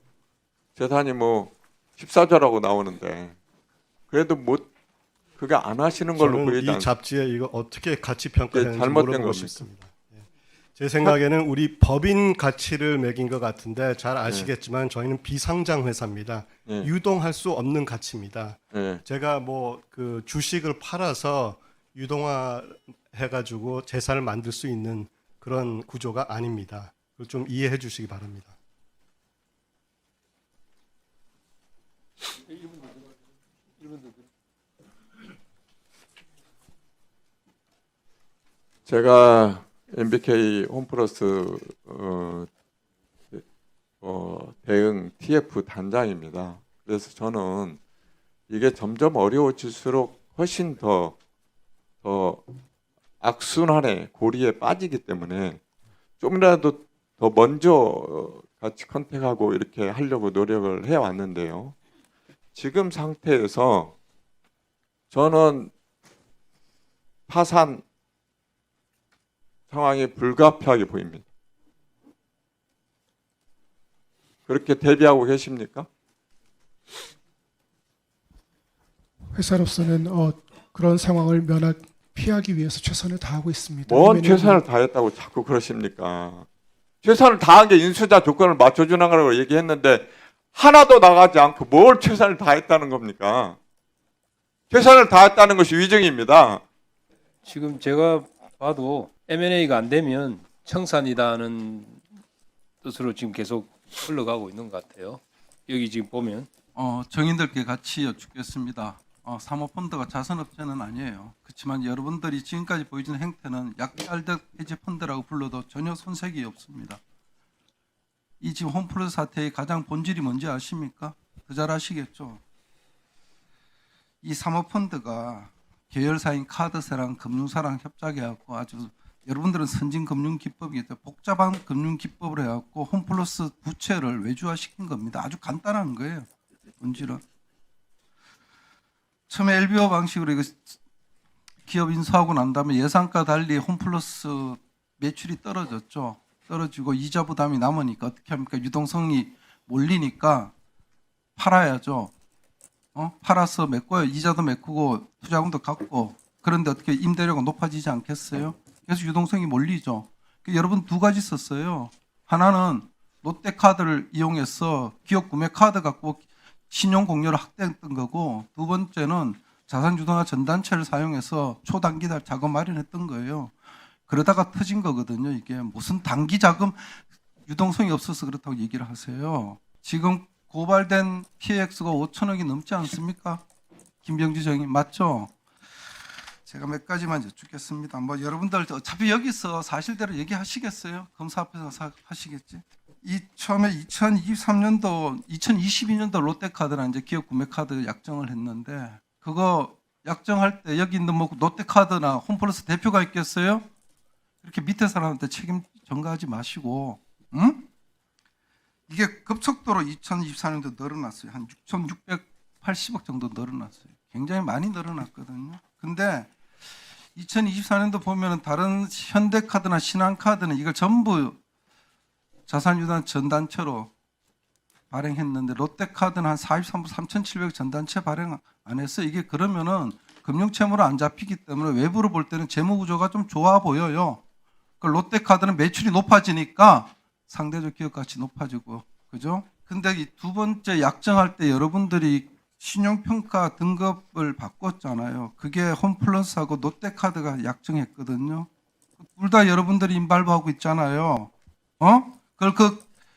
재산이 뭐 14조라고 나오는데 그래도 그게 안 하시는 걸로 저는 보이지 이 않습니까? 잡지에 이거 어떻게 가치 평가하는지 잘못된 물어보고 겁니까? 싶습니다. 제 생각에는 우리 법인 가치를 매긴 것 같은데 잘 아시겠지만 저희는 비상장 회사입니다. 네. 유동할 수 없는 가치입니다. 네. 제가 그 주식을 팔아서 유동화 해가지고 재산을 만들 수 있는 그런 구조가 아닙니다. 그걸 좀 이해해 주시기 바랍니다. 제가 MBK 홈플러스 대응 TF 단장입니다. 그래서 저는 이게 점점 어려워질수록 훨씬 더 악순환의 고리에 빠지기 때문에 좀이라도 더 먼저 같이 컨택하고 이렇게 하려고 노력을 해왔는데요. 지금 상태에서 저는 파산 상황이 불가피하게 보입니다. 그렇게 대비하고 계십니까? 회사로서는 그런 상황을 피하기 위해서 최선을 다하고 있습니다. 뭔 최선을 다했다고 자꾸 그러십니까? 최선을 다한 게 인수자 조건을 맞춰주는 거라고 얘기했는데 하나도 나가지 않고 뭘 최선을 다했다는 겁니까? 최선을 다했다는 것이 위증입니다. 지금 제가 봐도 M&A가 안 되면 청산이다는 뜻으로 지금 계속 흘러가고 있는 것 같아요. 여기 지금 보면 정인들께 같이 여쭙겠습니다. 사모펀드가 자선업체는 아니에요. 그렇지만 여러분들이 지금까지 보여준 행태는 약탈적 해지펀드라고 불러도 전혀 손색이 없습니다. 이 지금 홈플러스 사태의 가장 본질이 뭔지 아십니까? 더 잘 아시겠죠? 이 사모펀드가 계열사인 카드사랑 금융사랑 협작해갖고 아주 여러분들은 선진 금융 기법이겠죠. 복잡한 금융 기법을 해갖고 홈플러스 부채를 외주화시킨 겁니다. 아주 간단한 거예요. 본질은. 처음에 LBO 방식으로 이거 기업 인수하고 난 다음에 예상과 달리 홈플러스 매출이 떨어졌죠. 떨어지고 이자 부담이 남으니까 어떻게 합니까? 유동성이 몰리니까 팔아야죠. 팔아서 메꿔요. 이자도 메꾸고 투자금도 갚고. 그런데 어떻게 임대료가 높아지지 않겠어요? 그래서 유동성이 몰리죠. 여러분 두 가지 썼어요. 하나는 롯데카드를 이용해서 기업 구매 카드 갖고 신용 공여를 확대했던 거고, 두 번째는 자산주도나 전단체를 사용해서 초단기 자금 마련했던 거예요. 그러다가 터진 거거든요. 이게 무슨 단기 자금 유동성이 없어서 그렇다고 얘기를 하세요. 지금 고발된 PX가 5천억이 넘지 않습니까? 김병주 정의 맞죠? 제가 몇 가지만 여쭙겠습니다. 뭐 여러분들 어차피 여기서 사실대로 얘기하시겠어요? 검사 앞에서 하시겠지? 처음에 2023년도, 2022년도 롯데카드랑 이제 기업 구매카드 약정을 했는데 그거 약정할 때 여기 있는 뭐 롯데카드나 홈플러스 대표가 있겠어요? 이렇게 밑에 사람한테 책임 전가하지 마시고, 응? 이게 급속도로 2024년도 늘어났어요. 한 6,680억 정도 늘어났어요. 굉장히 많이 늘어났거든요. 근데 2024년도 보면은 다른 현대카드나 신한카드는 이걸 전부 자산유단 전단체로 발행했는데 롯데카드는 한 43부 3,700 전단체 발행 안 했어요. 이게 그러면은 금융채무로 안 잡히기 때문에 외부로 볼 때는 재무구조가 좀 좋아 보여요. 그 롯데카드는 매출이 높아지니까 상대적 기업가치 높아지고, 그죠? 근데 이 두 번째 약정할 때 여러분들이 신용평가 등급을 바꿨잖아요. 그게 홈플러스하고 롯데카드가 약정했거든요. 둘 다 여러분들이 임발부하고 있잖아요. 그걸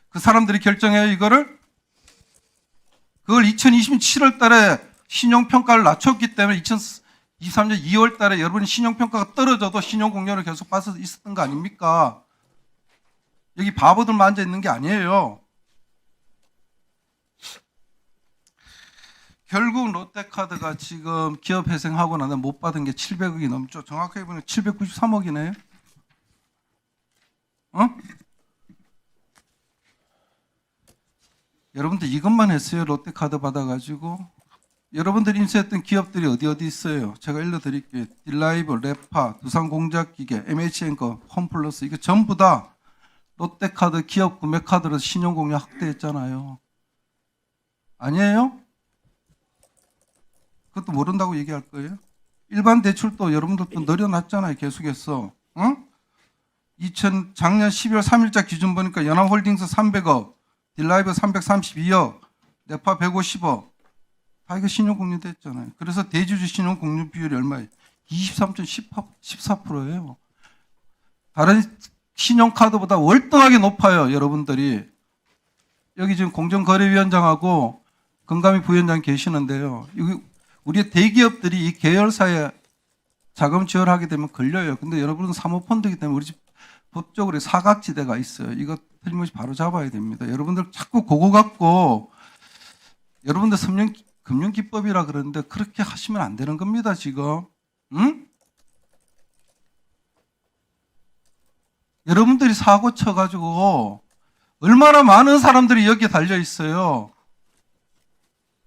그 사람들이 결정해요, 이거를? 그걸 2020년 7월 달에 신용평가를 낮췄기 때문에 2023년 2월 달에 여러분이 신용평가가 떨어져도 신용공여를 계속 받아서 있었던 거 아닙니까? 여기 바보들만 앉아 있는 게 아니에요. 결국 롯데카드가 지금 기업회생하고 나서 못 받은 게 700억이 넘죠. 정확하게 보면 793억이네요. 여러분들 이것만 했어요. 롯데카드 받아가지고. 여러분들이 인수했던 기업들이 어디 있어요? 제가 일러드릴게요. 딜라이브, 레파, 두산공작기계, MH앤거, 홈플러스 이거 전부 다 롯데카드 기업 구매카드로 신용공여 확대했잖아요. 아니에요? 그것도 모른다고 얘기할 거예요? 일반 대출도 여러분들도 늘어났잖아요. 계속해서. 작년 12월 3일자 기준 보니까 연합홀딩스 300억, 딜라이브 332억, 네파 150억. 다 이거 신용공여 됐잖아요. 그래서 대주주 신용공여 비율이 얼마예요? 23.14%예요. 다른 신용카드보다 월등하게 높아요. 여러분들이. 여기 지금 공정거래위원장하고 건강위 부위원장 계시는데요. 우리 대기업들이 이 계열사에 자금 지원하게 되면 걸려요. 근데 여러분은 사모펀드이기 때문에 우리 집 법적으로 사각지대가 있어요. 이거 틀림없이 바로 잡아야 됩니다. 여러분들 자꾸 그거 갖고 여러분들 금융기법이라 그러는데 그렇게 하시면 안 되는 겁니다. 지금. 응? 여러분들이 사고 쳐가지고 얼마나 많은 사람들이 여기에 달려 있어요.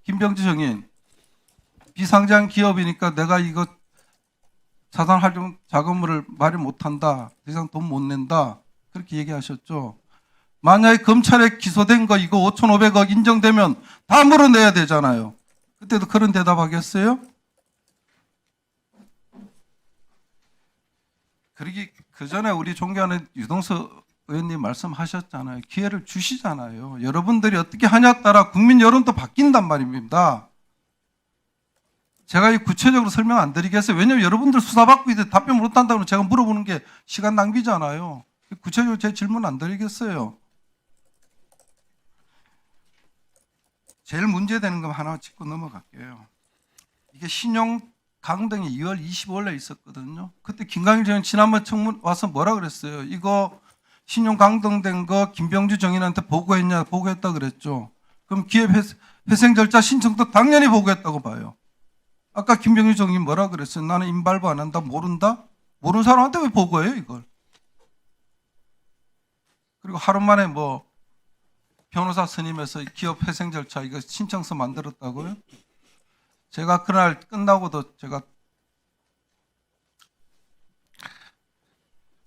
김병주 정인. 비상장 기업이니까 내가 이거 자산활용 자금을 마련 못한다. 더 이상 돈 못 낸다. 그렇게 얘기하셨죠. 만약에 검찰에 기소된 거 이거 5,500억 인정되면 다 물어내야 되잖아요. 그때도 그런 대답 하겠어요? 그러기 그 전에 우리 존경하는 유동석 의원님 말씀하셨잖아요. 기회를 주시잖아요. 여러분들이 어떻게 하냐에 따라 국민 여론도 바뀐단 말입니다. 제가 이 구체적으로 설명 안 드리겠어요. 왜냐하면 여러분들 수사받고 있는데 답변 못한다고 제가 물어보는 게 시간 낭비잖아요. 구체적으로 제 질문 안 드리겠어요. 제일 문제되는 거 하나 짚고 넘어갈게요. 이게 신용 강등이 2월 25일에 있었거든요. 그때 김강일 정인 지난번 청문 와서 뭐라 그랬어요? 이거 신용 강등된 거 김병주 정인한테 보고했냐? 보고했다 그랬죠. 그럼 기업 회생 절차 신청도 당연히 보고했다고 봐요. 아까 김병주 정인 뭐라 그랬어요? 나는 임발부 안 한다? 모른다? 모르는 사람한테 왜 보고해요 이걸? 그리고 하루 만에 뭐 변호사 선임해서 기업 회생 절차 이거 신청서 만들었다고요? 제가 그날 끝나고도 제가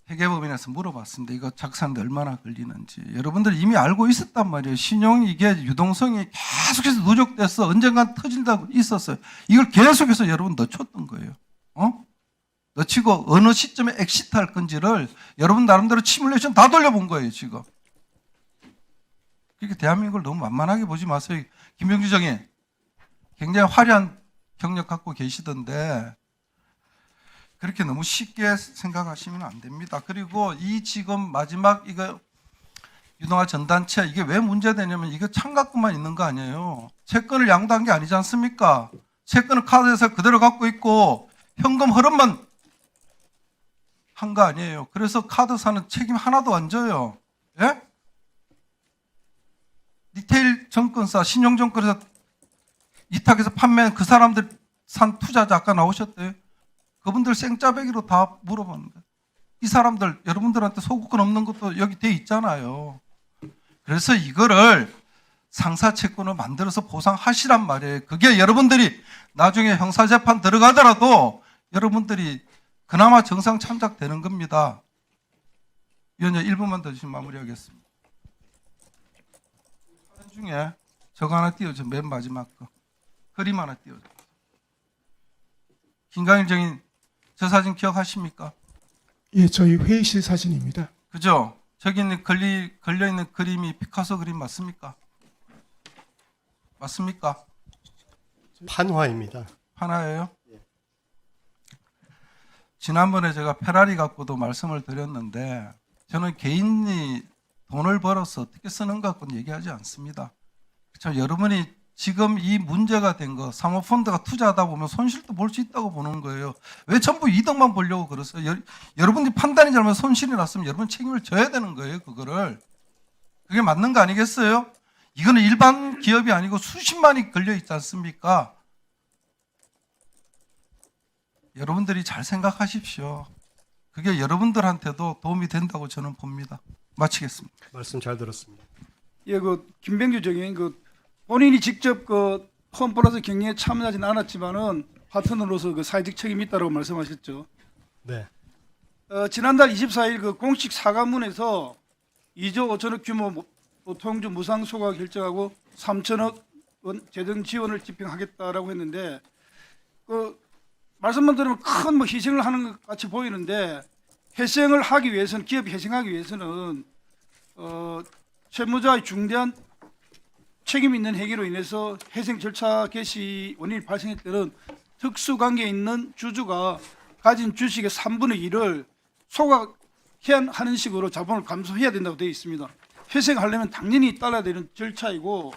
회계법인에서 물어봤습니다. 이거 작성하는데 얼마나 걸리는지. 여러분들 이미 알고 있었단 말이에요. 신용 이게 유동성이 계속해서 누적돼서 언젠간 터진다고 있었어요. 이걸 계속해서 여러분 늦췄던 거예요. 늦추고 어느 시점에 엑시트할 건지를 여러분 나름대로 시뮬레이션 다 돌려본 거예요. 지금. 그러니까 대한민국을 너무 만만하게 보지 마세요. 김병주 정인 굉장히 화려한 경력 갖고 계시던데 그렇게 너무 쉽게 생각하시면 안 됩니다. 그리고 이 지금 마지막 이거 유동화 전단체 이게 왜 문제되냐면 이거 창갖고만 있는 거 아니에요. 채권을 양도한 게 아니지 않습니까? 채권을 카드에서 그대로 갖고 있고 현금 흐름만 한 거 아니에요. 그래서 카드사는 책임 하나도 안 져요. 예? 리테일 정권사, 신용정권에서 이탁해서 판매한 그 사람들 산 투자자 아까 나오셨대요. 그분들 생짜배기로 다 물어봤는데 이 사람들 여러분들한테 소구권 없는 것도 여기 돼 있잖아요. 그래서 이거를 상사채권을 만들어서 보상하시란 말이에요. 그게 여러분들이 나중에 형사재판 들어가더라도 여러분들이 그나마 정상 참작되는 겁니다. 위원님 1분만 더 주시면 마무리하겠습니다. 사진 중에 저거 하나 띄워줘. 맨 마지막 거. 그림 하나 띄워줘. 김강일 정인 저 사진 기억하십니까? 예, 저희 회의실 사진입니다. 그죠? 저기 있는 걸려있는 그림이 피카소 그림 맞습니까? 맞습니까? 판화입니다. 하나예요? 지난번에 제가 페라리 갖고도 말씀을 드렸는데 저는 개인이 돈을 벌어서 어떻게 쓰는 것 갖고는 얘기하지 않습니다. 그렇죠? 여러분이 지금 이 문제가 된 거 사모펀드가 투자하다 보면 손실도 볼 수 있다고 보는 거예요. 왜 전부 이득만 보려고 그러세요? 여러분들이 판단이 잘못 손실이 났으면 여러분 책임을 져야 되는 거예요. 그거를. 그게 맞는 거 아니겠어요? 이거는 일반 기업이 아니고 수십만이 걸려 있지 않습니까? 여러분들이 잘 생각하십시오. 그게 여러분들한테도 도움이 된다고 저는 봅니다. 마치겠습니다. 말씀 잘 들었습니다. 예, 그 김병주 정의원 그 본인이 직접 그 홈플러스 경영에 참여하지는 않았지만은 파트너로서 그 사회적 책임이 있다고 말씀하셨죠. 네. 지난달 24일 그 공식 사과문에서 2조 5천억 규모 보통주 무상 소가 결정하고 3천억 원 재정 지원을 집행하겠다라고 했는데 그 말씀만 들으면 큰 뭐 희생을 하는 것 같이 보이는데 회생을 하기 위해서는 기업이 회생하기 위해서는 채무자의 중대한 책임 있는 행위로 인해서 회생 절차 개시 원인이 발생할 때는 특수관계에 있는 주주가 가진 주식의 3분의 1을 소각하는 식으로 자본을 감소해야 된다고 되어 있습니다. 회생하려면 당연히 따라야 되는 절차이고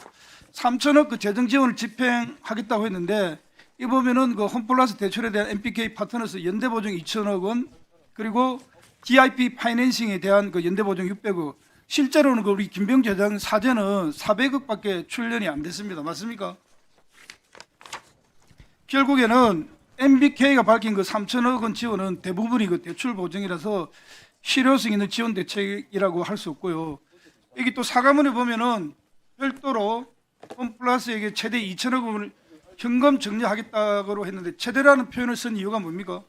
3천억 그 재정 지원을 집행하겠다고 했는데 이 보면은 그 홈플러스 대출에 대한 MBK 파트너스 연대 보증 2천억 원 그리고 GIP 파이낸싱에 대한 그 연대 보증 600억 실제로는 그 우리 김병주 회장 사재는 400억밖에 출연이 안 됐습니다. 맞습니까? 결국에는 MBK가 밝힌 그 3천억 원 지원은 대부분이 그 대출 보증이라서 실효성 있는 지원 대책이라고 할 수 없고요. 여기 또 사과문에 보면은 별도로 홈플러스에게 최대 2천억 원을 현금 정리하겠다고 했는데 최대라는 표현을 쓴 이유가 뭡니까?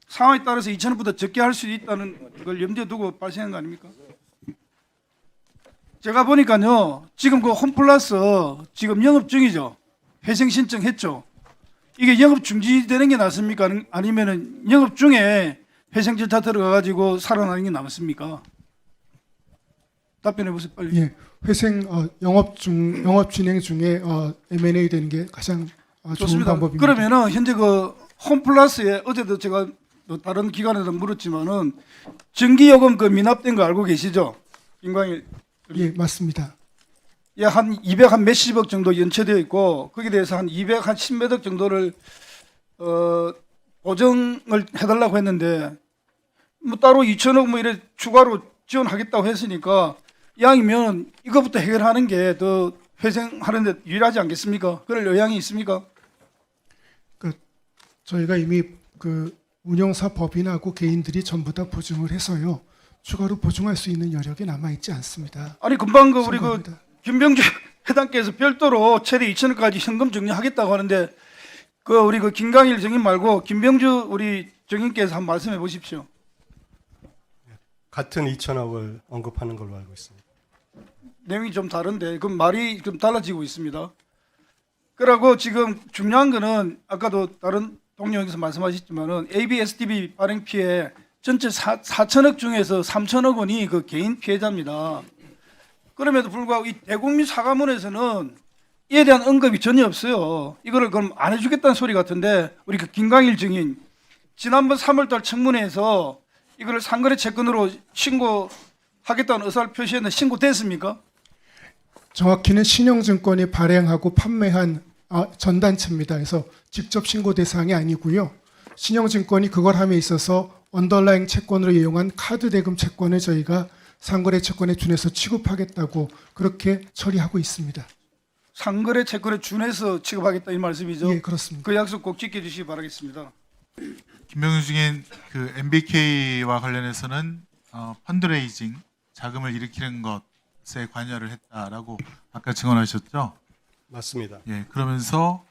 상황에 따라서 2천억보다 적게 할 수 있다는 걸 염두에 두고 발생한 거 아닙니까? 제가 보니까요, 지금 그 홈플러스 지금 영업 중이죠. 회생 신청했죠. 이게 영업 중지되는 게 낫습니까? 아니면은 영업 중에 회생 절차 들어가가지고 살아나는 게 낫습니까? 답변해 보세요, 빨리. 예, 회생 영업 진행 중에 M&A 되는 게 가장 좋은 좋습니다. 방법입니다. 그러면은 현재 그 홈플러스에 어제도 제가 또 다른 기관에서 물었지만은 전기요금 그 미납된 거 알고 계시죠? 김광일. 예, 맞습니다. 예, 한 200한 몇십억 정도 연체되어 있고 거기에 대해서 한 200한 10몇억 정도를 보정을 해달라고 했는데 뭐 따로 2천억 뭐 이래 추가로 지원하겠다고 했으니까 이왕이면 이것부터 해결하는 게 더 회생하는데 유리하지 않겠습니까? 그럴 의향이 있습니까? 저희가 이미 그 운영사 법인하고 개인들이 전부 다 보증을 해서요. 추가로 보증할 수 있는 여력이 남아 있지 않습니다. 아니 금방 그 우리 그 생각합니다. 김병주 회장께서 별도로 최대 2천억까지 현금 정리하겠다고 하는데 그 우리 그 김강일 정인 말고 김병주 우리 정인께서 한번 말씀해 보십시오. 같은 2천억을 언급하는 걸로 알고 있습니다. 내용이 좀 다른데 그럼 말이 좀 달라지고 있습니다. 그리고 지금 중요한 거는 아까도 다른 동료께서 말씀하셨지만은 ABSDB 발행 피해 전체 4천억 중에서 3천억 원이 그 개인 피해자입니다. 그럼에도 불구하고 이 대국민 사과문에서는 이에 대한 언급이 전혀 없어요. 이거를 그럼 안 해주겠다는 소리 같은데 우리 그 김광일 증인 지난번 3월달 청문회에서 이거를 상거래 채권으로 신고하겠다는 의사를 표시했는데 신고됐습니까? 정확히는 신용증권이 발행하고 판매한 전단체입니다. 그래서 직접 신고 대상이 아니고요. 신영증권이 그걸 함에 있어서 언더라잉 채권으로 이용한 카드 대금 채권을 저희가 상거래 채권에 준해서 취급하겠다고 그렇게 처리하고 있습니다. 상거래 채권에 준해서 취급하겠다 이 말씀이죠? 예, 그렇습니다. 그 약속 꼭 지켜주시기 바라겠습니다. 김병준 증인 그 MBK와 관련해서는 펀드레이징 자금을 일으키는 것에 관여를 했다라고 아까 증언하셨죠? 맞습니다. 예, 그러면서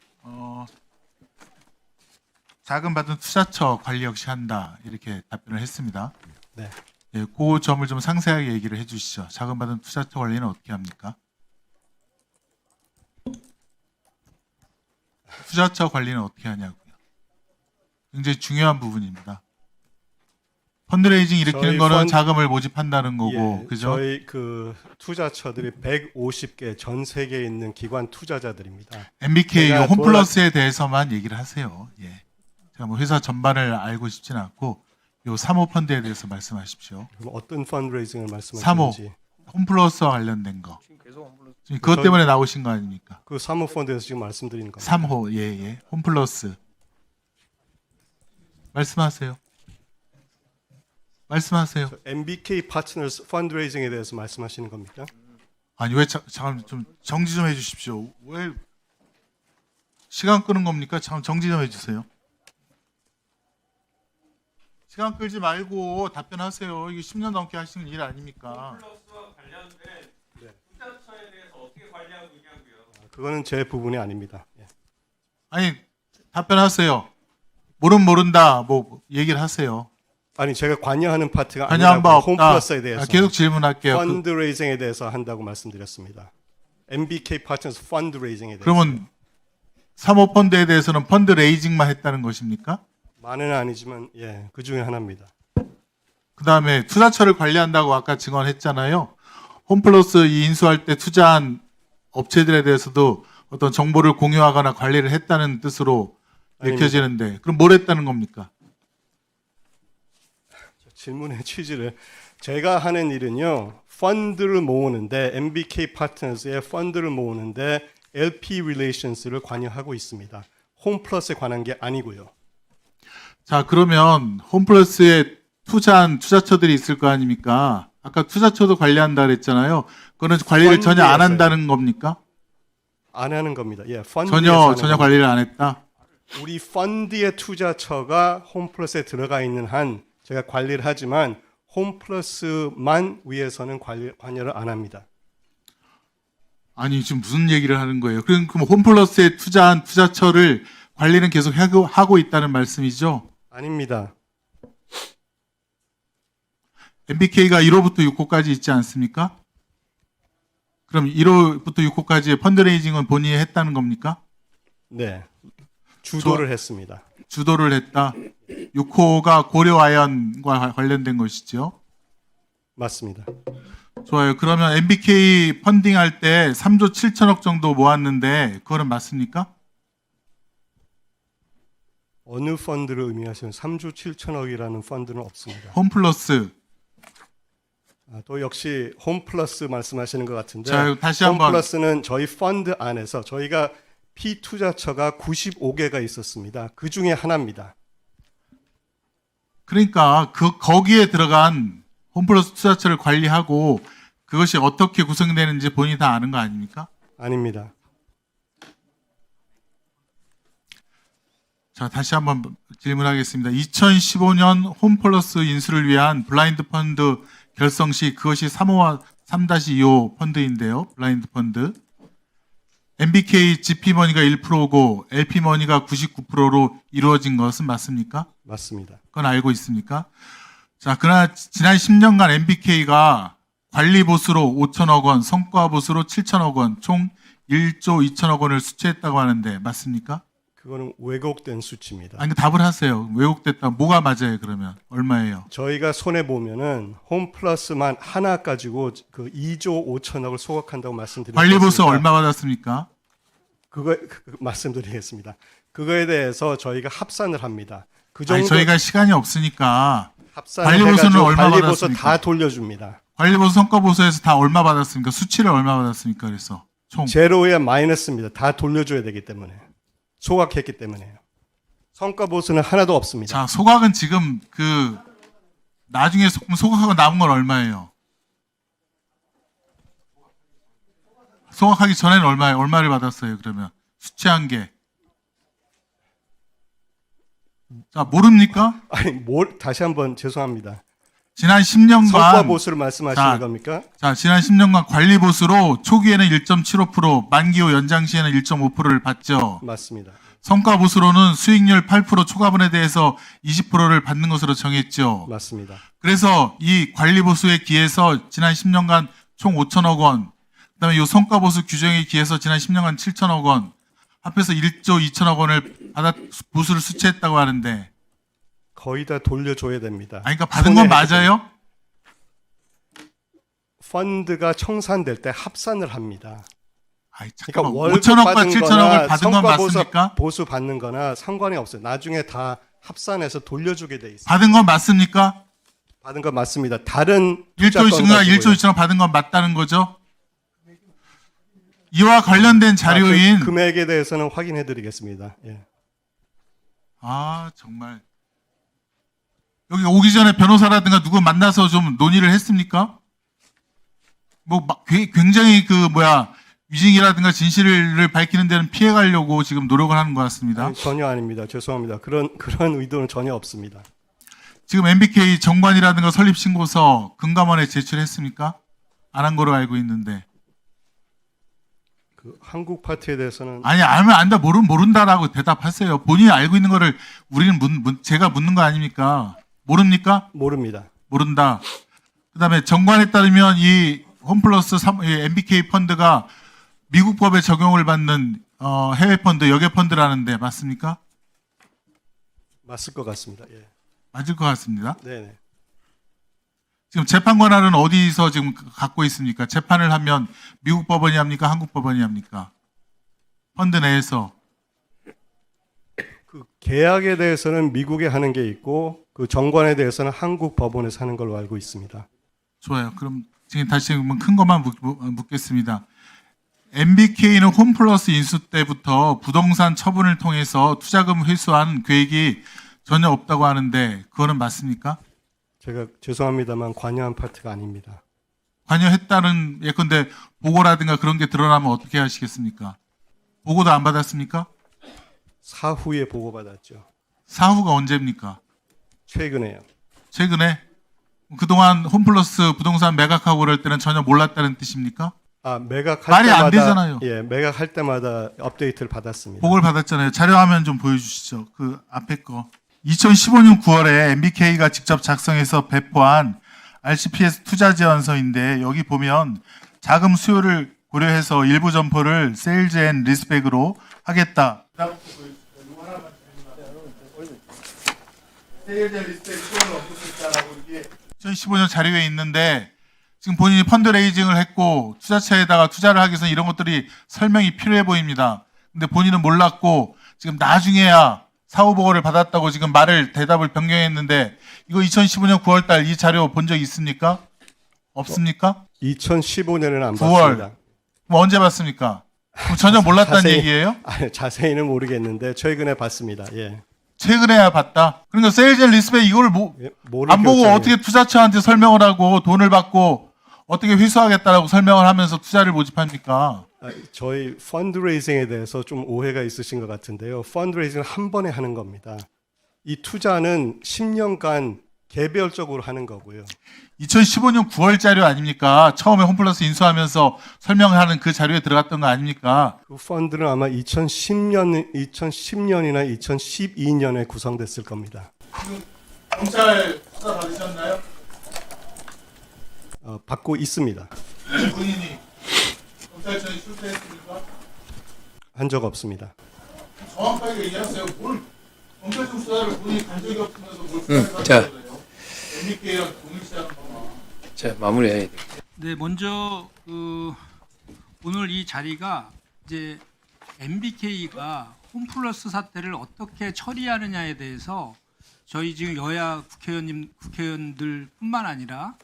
자금 받은 투자처 관리 역시 한다 이렇게 답변을 했습니다. 네. 예, 그 점을 좀 상세하게 얘기를 해주시죠. 자금 받은 투자처 관리는 어떻게 합니까? 투자처 관리는 어떻게 하냐고요. 굉장히 중요한 부분입니다. 펀드레이징 일으키는 저희 거는 자금을 모집한다는 거고, 예, 그죠? 저희 그 투자처들이 150개 전 세계에 있는 기관 투자자들입니다. MBK 제가 홈플러스에 대해서만 얘기를 하세요. 예. 제가 뭐 회사 전반을 알고 싶지는 않고 요 3호 펀드에 대해서 말씀하십시오. 그럼 어떤 펀드레이징을 3호 말씀하시는지. 홈플러스와 관련된 거. 지금 계속 홈플러스. 지금 그것 때문에 나오신 거 아닙니까? 그 3호 펀드에서 지금 말씀드리는 겁니다. 3호 예. 홈플러스. 말씀하세요. 말씀하세요. MBK 파트너스 펀드레이징에 대해서 말씀하시는 겁니까? 아니 왜 잠깐 좀 정지 좀 해주십시오. 왜 시간 끄는 겁니까? 잠깐 정지 좀 해주세요. 시간 끌지 말고 답변하세요. 이게 10년 넘게 하시는 일 아닙니까? 홈플러스와 관련된 투자처에 대해서 어떻게 관리하고 있냐고요. 그거는 제 부분이 아닙니다. 예. 아니 답변하세요. 모르면 모른다. 뭐 얘기를 하세요. 아니 제가 관여하는 파트가 관여한 바 아니라고 없다. 홈플러스에 대해서 계속 질문할게요. 펀드레이징에 대해서 한다고 말씀드렸습니다. MBK 파트너스 펀드레이징에 대해서. 그러면 3호 펀드에 대해서는 펀드 레이징만 했다는 것입니까? 많은 아니지만 예, 그 중에 하나입니다. 그 다음에 투자처를 관리한다고 아까 증언했잖아요. 홈플러스 이 인수할 때 투자한 업체들에 대해서도 어떤 정보를 공유하거나 관리를 했다는 뜻으로 읽혀지는데 그럼 뭘 했다는 겁니까? 질문의 취지를 제가 하는 일은요. 펀드를 모으는데 MBK 파트너스의 펀드를 모으는데 LP relations를 관여하고 있습니다. 홈플러스에 관한 게 아니고요. 자, 그러면 홈플러스에 투자한 투자처들이 있을 거 아닙니까? 아까 투자처도 관리한다 그랬잖아요. 그거는 관리를 전혀 안 한다는 겁니까? 안 하는 겁니다. 예, 전혀 관리를 안 했다. 우리 펀드의 투자처가 홈플러스에 들어가 있는 한 제가 관리를 하지만 홈플러스만 위해서는 관여를 안 합니다. 아니 지금 무슨 얘기를 하는 거예요? 그럼 홈플러스에 투자한 투자처를 관리는 계속 하고 있다는 말씀이죠? 아닙니다. MBK가 1호부터 6호까지 있지 않습니까? 그럼 1호부터 6호까지의 펀드레이징은 본인이 했다는 겁니까? 네. 주도를 했습니다. 주도를 했다. 6호가 고려아연과 관련된 것이죠? 맞습니다. 좋아요. 그러면 MBK 펀딩할 때 3조 7천억 정도 모았는데 그거는 맞습니까? 어느 펀드를 의미하시는 3조 7천억이라는 펀드는 없습니다. 홈플러스. 또 역시 홈플러스 말씀하시는 것 같은데 자, 다시 한번. 홈플러스는 저희 펀드 안에서 저희가 피투자처가 95개가 있었습니다. 그 중에 하나입니다. 그러니까 거기에 들어간 홈플러스 투자처를 관리하고 그것이 어떻게 구성되는지 본인이 다 아는 거 아닙니까? 아닙니다. 자, 다시 한번 질문하겠습니다. 2015년 홈플러스 인수를 위한 블라인드 펀드 결성 시 그것이 3호와 3-2호 펀드인데요. 블라인드 펀드. MBK GP머니가 1%고 LP머니가 99%로 이루어진 것은 맞습니까? 맞습니다. 그건 알고 있습니까? 자, 그러나 지난 10년간 MBK가 관리 보수로 5천억 원, 성과 보수로 7천억 원, 총 1조 2천억 원을 수취했다고 하는데 맞습니까? 그거는 왜곡된 수치입니다. 아니, 답을 하세요. 왜곡됐다. 뭐가 맞아요, 그러면? 얼마예요? 저희가 손해 보면은 홈플러스만 하나 가지고 그 2조 5천억을 소각한다고 말씀드렸습니다. 관리 보수 얼마 받았습니까? 그거 말씀드리겠습니다. 그거에 대해서 저희가 합산을 합니다. 그 정도 아니, 저희가 시간이 없으니까 합산을 관리 보수는 해가지고 얼마 관리 보수 받았습니까? 다 돌려줍니다. 관리 보수 성과 보수에서 다 얼마 받았습니까? 수치를 얼마 받았습니까? 그래서 총 제로에 마이너스입니다. 다 돌려줘야 되기 때문에 소각했기 때문에요. 성과 보수는 하나도 없습니다. 자, 소각은 지금 그 나중에 소각하고 남은 건 얼마예요? 소각하기 전에는 얼마를 받았어요? 그러면 수취한 게. 자, 모릅니까? 아니, 다시 한번 죄송합니다. 지난 10년간 성과 보수를 말씀하시는 겁니까? 자, 지난 10년간 관리 보수로 초기에는 1.75%, 만기 후 연장 시에는 1.5%를 받죠. 맞습니다. 성과 보수로는 수익률 8% 초과분에 대해서 20%를 받는 것으로 정했죠. 맞습니다. 그래서 이 관리 보수에 기해서 지난 10년간 총 5천억 원, 그다음에 이 성과 보수 규정에 기해서 지난 10년간 7천억 원, 합해서 1조 2천억 원을 보수를 수취했다고 하는데, 거의 다 돌려줘야 됩니다. 아니, 그러니까 받은 건 맞아요? 펀드가 청산될 때 합산을 합니다. 아이, 잠깐만, 월급 5천억과 받은 7천억을 받은 건 성과 맞습니까? 보수 받는 거나 상관이 없어요. 나중에 다 합산해서 돌려주게 돼 있어요. 받은 건 맞습니까? 받은 건 맞습니다. 다른 1조 2천억 받은 건 맞다는 거죠? 이와 관련된 자료인 금액에 대해서는 확인해 드리겠습니다. 예. 아, 정말 여기 오기 전에 변호사라든가 누구 만나서 좀 논의를 했습니까? 굉장히 위증이라든가 진실을 밝히는 데는 피해 가려고 지금 노력을 하는 것 같습니다. 아니, 전혀 아닙니다. 죄송합니다. 그런 의도는 전혀 없습니다. 지금 MBK 정관이라든가 설립 신고서 금감원에 제출했습니까? 안 한 거로 알고 있는데. 그 한국 파트에 대해서는 아니, 알면 안다, 모른다라고 대답하세요. 본인이 알고 있는 거를 제가 묻는 거 아닙니까? 모릅니까? 모릅니다. 모른다. 그다음에 정관에 따르면 이 홈플러스 MBK 펀드가 미국 법에 적용을 받는 해외 펀드, 역외 펀드라는데 맞습니까? 맞을 것 같습니다. 예. 맞을 것 같습니다. 네. 지금 재판 권한은 어디서 지금 갖고 있습니까? 재판을 하면 미국 법원이 합니까? 한국 법원이 합니까? 펀드 내에서. 그 계약에 대해서는 미국에 하는 게 있고 그 정관에 대해서는 한국 법원에서 하는 걸로 알고 있습니다. 좋아요. 그럼 지금 다시 큰 것만 묻겠습니다. MBK는 홈플러스 인수 때부터 부동산 처분을 통해서 투자금 회수한 계획이 전혀 없다고 하는데 그거는 맞습니까? 제가 죄송합니다만 관여한 파트가 아닙니다. 관여했다는 예컨대 보고라든가 그런 게 드러나면 어떻게 하시겠습니까? 보고도 안 받았습니까? 사후에 보고받았죠. 사후가 언제입니까? 최근에요. 최근에? 그동안 홈플러스 부동산 매각하고 그럴 때는 전혀 몰랐다는 뜻입니까? 매각할 말이 때마다 안 되잖아요. 예, 매각할 때마다 업데이트를 받았습니다. 보고를 받았잖아요. 자료화면 좀 보여주시죠. 그 앞에 거. 2015년 9월에 MBK가 직접 작성해서 배포한 RCPS 투자 제안서인데 여기 보면 자금 수요를 고려해서 일부 점포를 세일즈 앤 리스백으로 하겠다. 세일즈 앤 리스백 수요를 얻을 수 있다라고 이게 2015년 자료에 있는데 지금 본인이 펀드 레이징을 했고 투자처에다가 투자를 하기 위해서 이런 것들이 설명이 필요해 보입니다. 근데 본인은 몰랐고 지금 나중에야 사후 보고를 받았다고 지금 대답을 변경했는데 이거 2015년 9월 달 이 자료 본 적 있습니까? 없습니까? 2015년에는 안 9월. 봤습니다. 그럼 언제 봤습니까? 그럼 전혀 몰랐다는 얘기예요? 아니, 자세히는 모르겠는데 최근에 봤습니다. 예. 최근에야 봤다. 그러니까 세일즈 앤 리스백 이걸 안 보고 어떻게 투자처한테 설명을 하고 돈을 받고 어떻게 회수하겠다라고 설명을 하면서 투자를 모집합니까? 저희 펀드레이징에 대해서 좀 오해가 있으신 것 같은데요. 펀드레이징은 한 번에 하는 겁니다. 이 투자는 10년간 개별적으로 하는 거고요. 2015년 9월 자료 아닙니까? 처음에 홈플러스 인수하면서 설명하는 그 자료에 들어갔던 거 아닙니까? 그 펀드는 아마 2010년이나 2012년에 구성됐을 겁니다. 경찰 수사 받으셨나요? 받고 있습니다. 본인이 경찰청에 출두했습니까? 한 적 없습니다. 정확하게 얘기하세요. 뭘 경찰청 수사를 본인이 간 적이 없으면서 뭘 수사를 자. 받는 거예요? MBK랑 동일시하는 거만. 자, 마무리해야 돼. 네, 먼저 오늘 이 자리가 이제 MBK가 홈플러스 사태를 어떻게 처리하느냐에 대해서 저희 지금 여야 국회의원들뿐만 아니라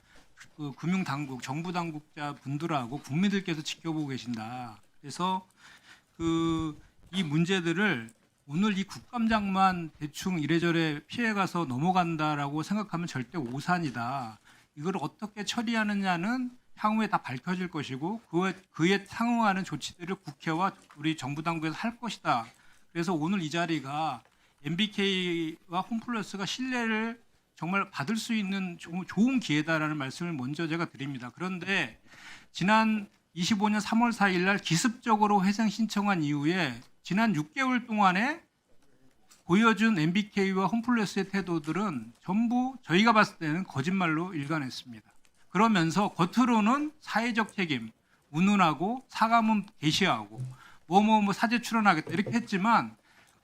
그 금융당국, 정부 당국자 분들하고 국민들께서 지켜보고 계신다. 그래서 이 문제들을 오늘 이 국감장만 대충 이래저래 피해가서 넘어간다라고 생각하면 절대 오산이다. 이걸 어떻게 처리하느냐는 향후에 다 밝혀질 것이고 그에 상응하는 조치들을 국회와 우리 정부 당국에서 할 것이다. 그래서 오늘 이 자리가 MBK와 홈플러스가 신뢰를 정말 받을 수 있는 좋은 기회다라는 말씀을 먼저 제가 드립니다. 그런데 지난 25년 3월 4일 날 기습적으로 회생 신청한 이후에 지난 6개월 동안에 보여준 MBK와 홈플러스의 태도들은 전부 저희가 봤을 때는 거짓말로 일관했습니다. 그러면서 겉으로는 사회적 책임, 운운하고 사과문 게시하고 뭐 사죄 출원하겠다 이렇게 했지만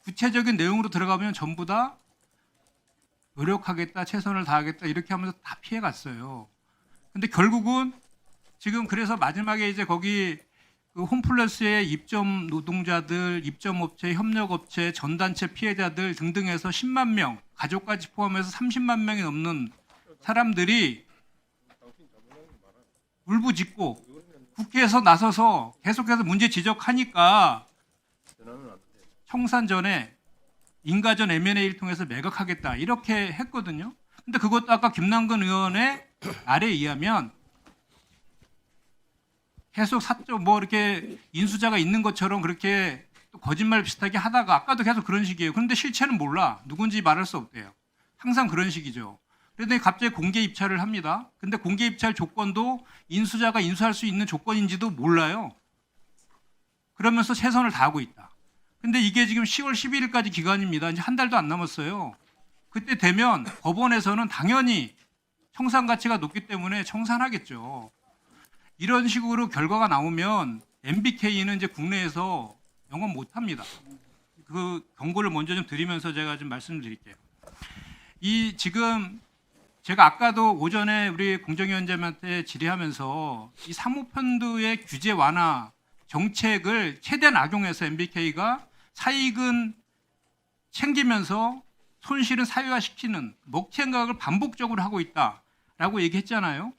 구체적인 내용으로 들어가면 전부 다 노력하겠다, 최선을 다하겠다 이렇게 하면서 다 피해갔어요. 근데 결국은 지금 그래서 마지막에 이제 거기 그 홈플러스의 입점 노동자들, 입점업체, 협력업체, 전단체 피해자들 등등해서 10만 명, 가족까지 포함해서 30만 명이 넘는 사람들이 울부짖고 국회에서 나서서 계속해서 문제 지적하니까 청산 전에 인가전 M&A를 통해서 매각하겠다 이렇게 했거든요. 근데 그것도 아까 김남근 의원의 말에 의하면 계속 이렇게 인수자가 있는 것처럼 그렇게 또 거짓말 비슷하게 하다가 아까도 계속 그런 식이에요. 그런데 실체는 몰라. 누군지 말할 수 없대요. 항상 그런 식이죠. 그런데 갑자기 공개 입찰을 합니다. 근데 공개 입찰 조건도 인수자가 인수할 수 있는 조건인지도 몰라요. 그러면서 최선을 다하고 있다. 근데 이게 지금 10월 11일까지 기간입니다. 이제 한 달도 안 남았어요. 그때 되면 법원에서는 당연히 청산 가치가 높기 때문에 청산하겠죠. 이런 식으로 결과가 나오면 MBK는 이제 국내에서 영업 못합니다. 그 경고를 먼저 좀 드리면서 제가 좀 말씀드릴게요. 이 지금 제가 아까도 오전에 우리 공정위원장한테 질의하면서 이 사모펀드의 규제 완화 정책을 최대한 악용해서 MBK가 사익은 챙기면서 손실은 사유화시키는 먹튀 행각을 반복적으로 하고 있다라고 얘기했잖아요.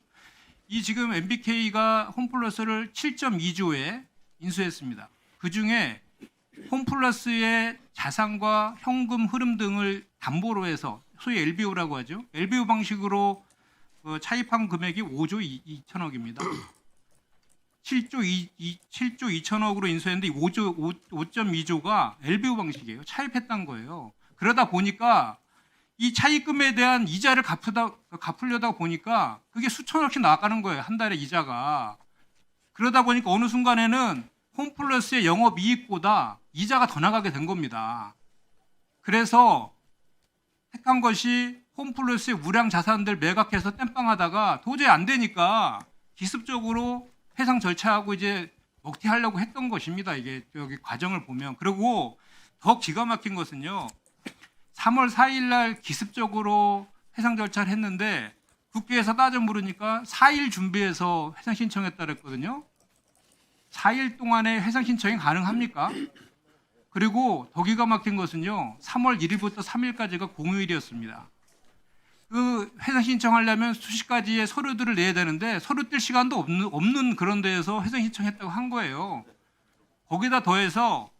이 지금 MBK가 홈플러스를 7.2조에 인수했습니다. 그중에 홈플러스의 자산과 현금 흐름 등을 담보로 해서 소위 LBO라고 하죠. LBO 방식으로 차입한 금액이 5조 2천억입니다. 7조 2천억으로 인수했는데 5.2조가 LBO 방식이에요. 차입했던 거예요. 그러다 보니까 이 차입금에 대한 이자를 갚으려다 보니까 그게 수천억씩 나가는 거예요. 한 달에 이자가. 그러다 보니까 어느 순간에는 홈플러스의 영업이익보다 이자가 더 나가게 된 겁니다. 그래서 택한 것이 홈플러스의 우량 자산들 매각해서 땜빵하다가 도저히 안 되니까 기습적으로 해상 절차하고 이제 먹튀하려고 했던 것입니다. 이게 여기 과정을 보면. 그리고 더 기가 막힌 것은요. 3월 4일 날 기습적으로 해상 절차를 했는데 국회에서 따져 물으니까 4일 준비해서 해상 신청했다 그랬거든요. 4일 동안에 해상 신청이 가능합니까? 그리고 더 기가 막힌 것은요. 3월 1일부터 3일까지가 공휴일이었습니다. 그 해상 신청하려면 수십 가지의 서류들을 내야 되는데 서류 뜰 시간도 없는 그런 데에서 해상 신청했다고 한 거예요. 거기다 더해서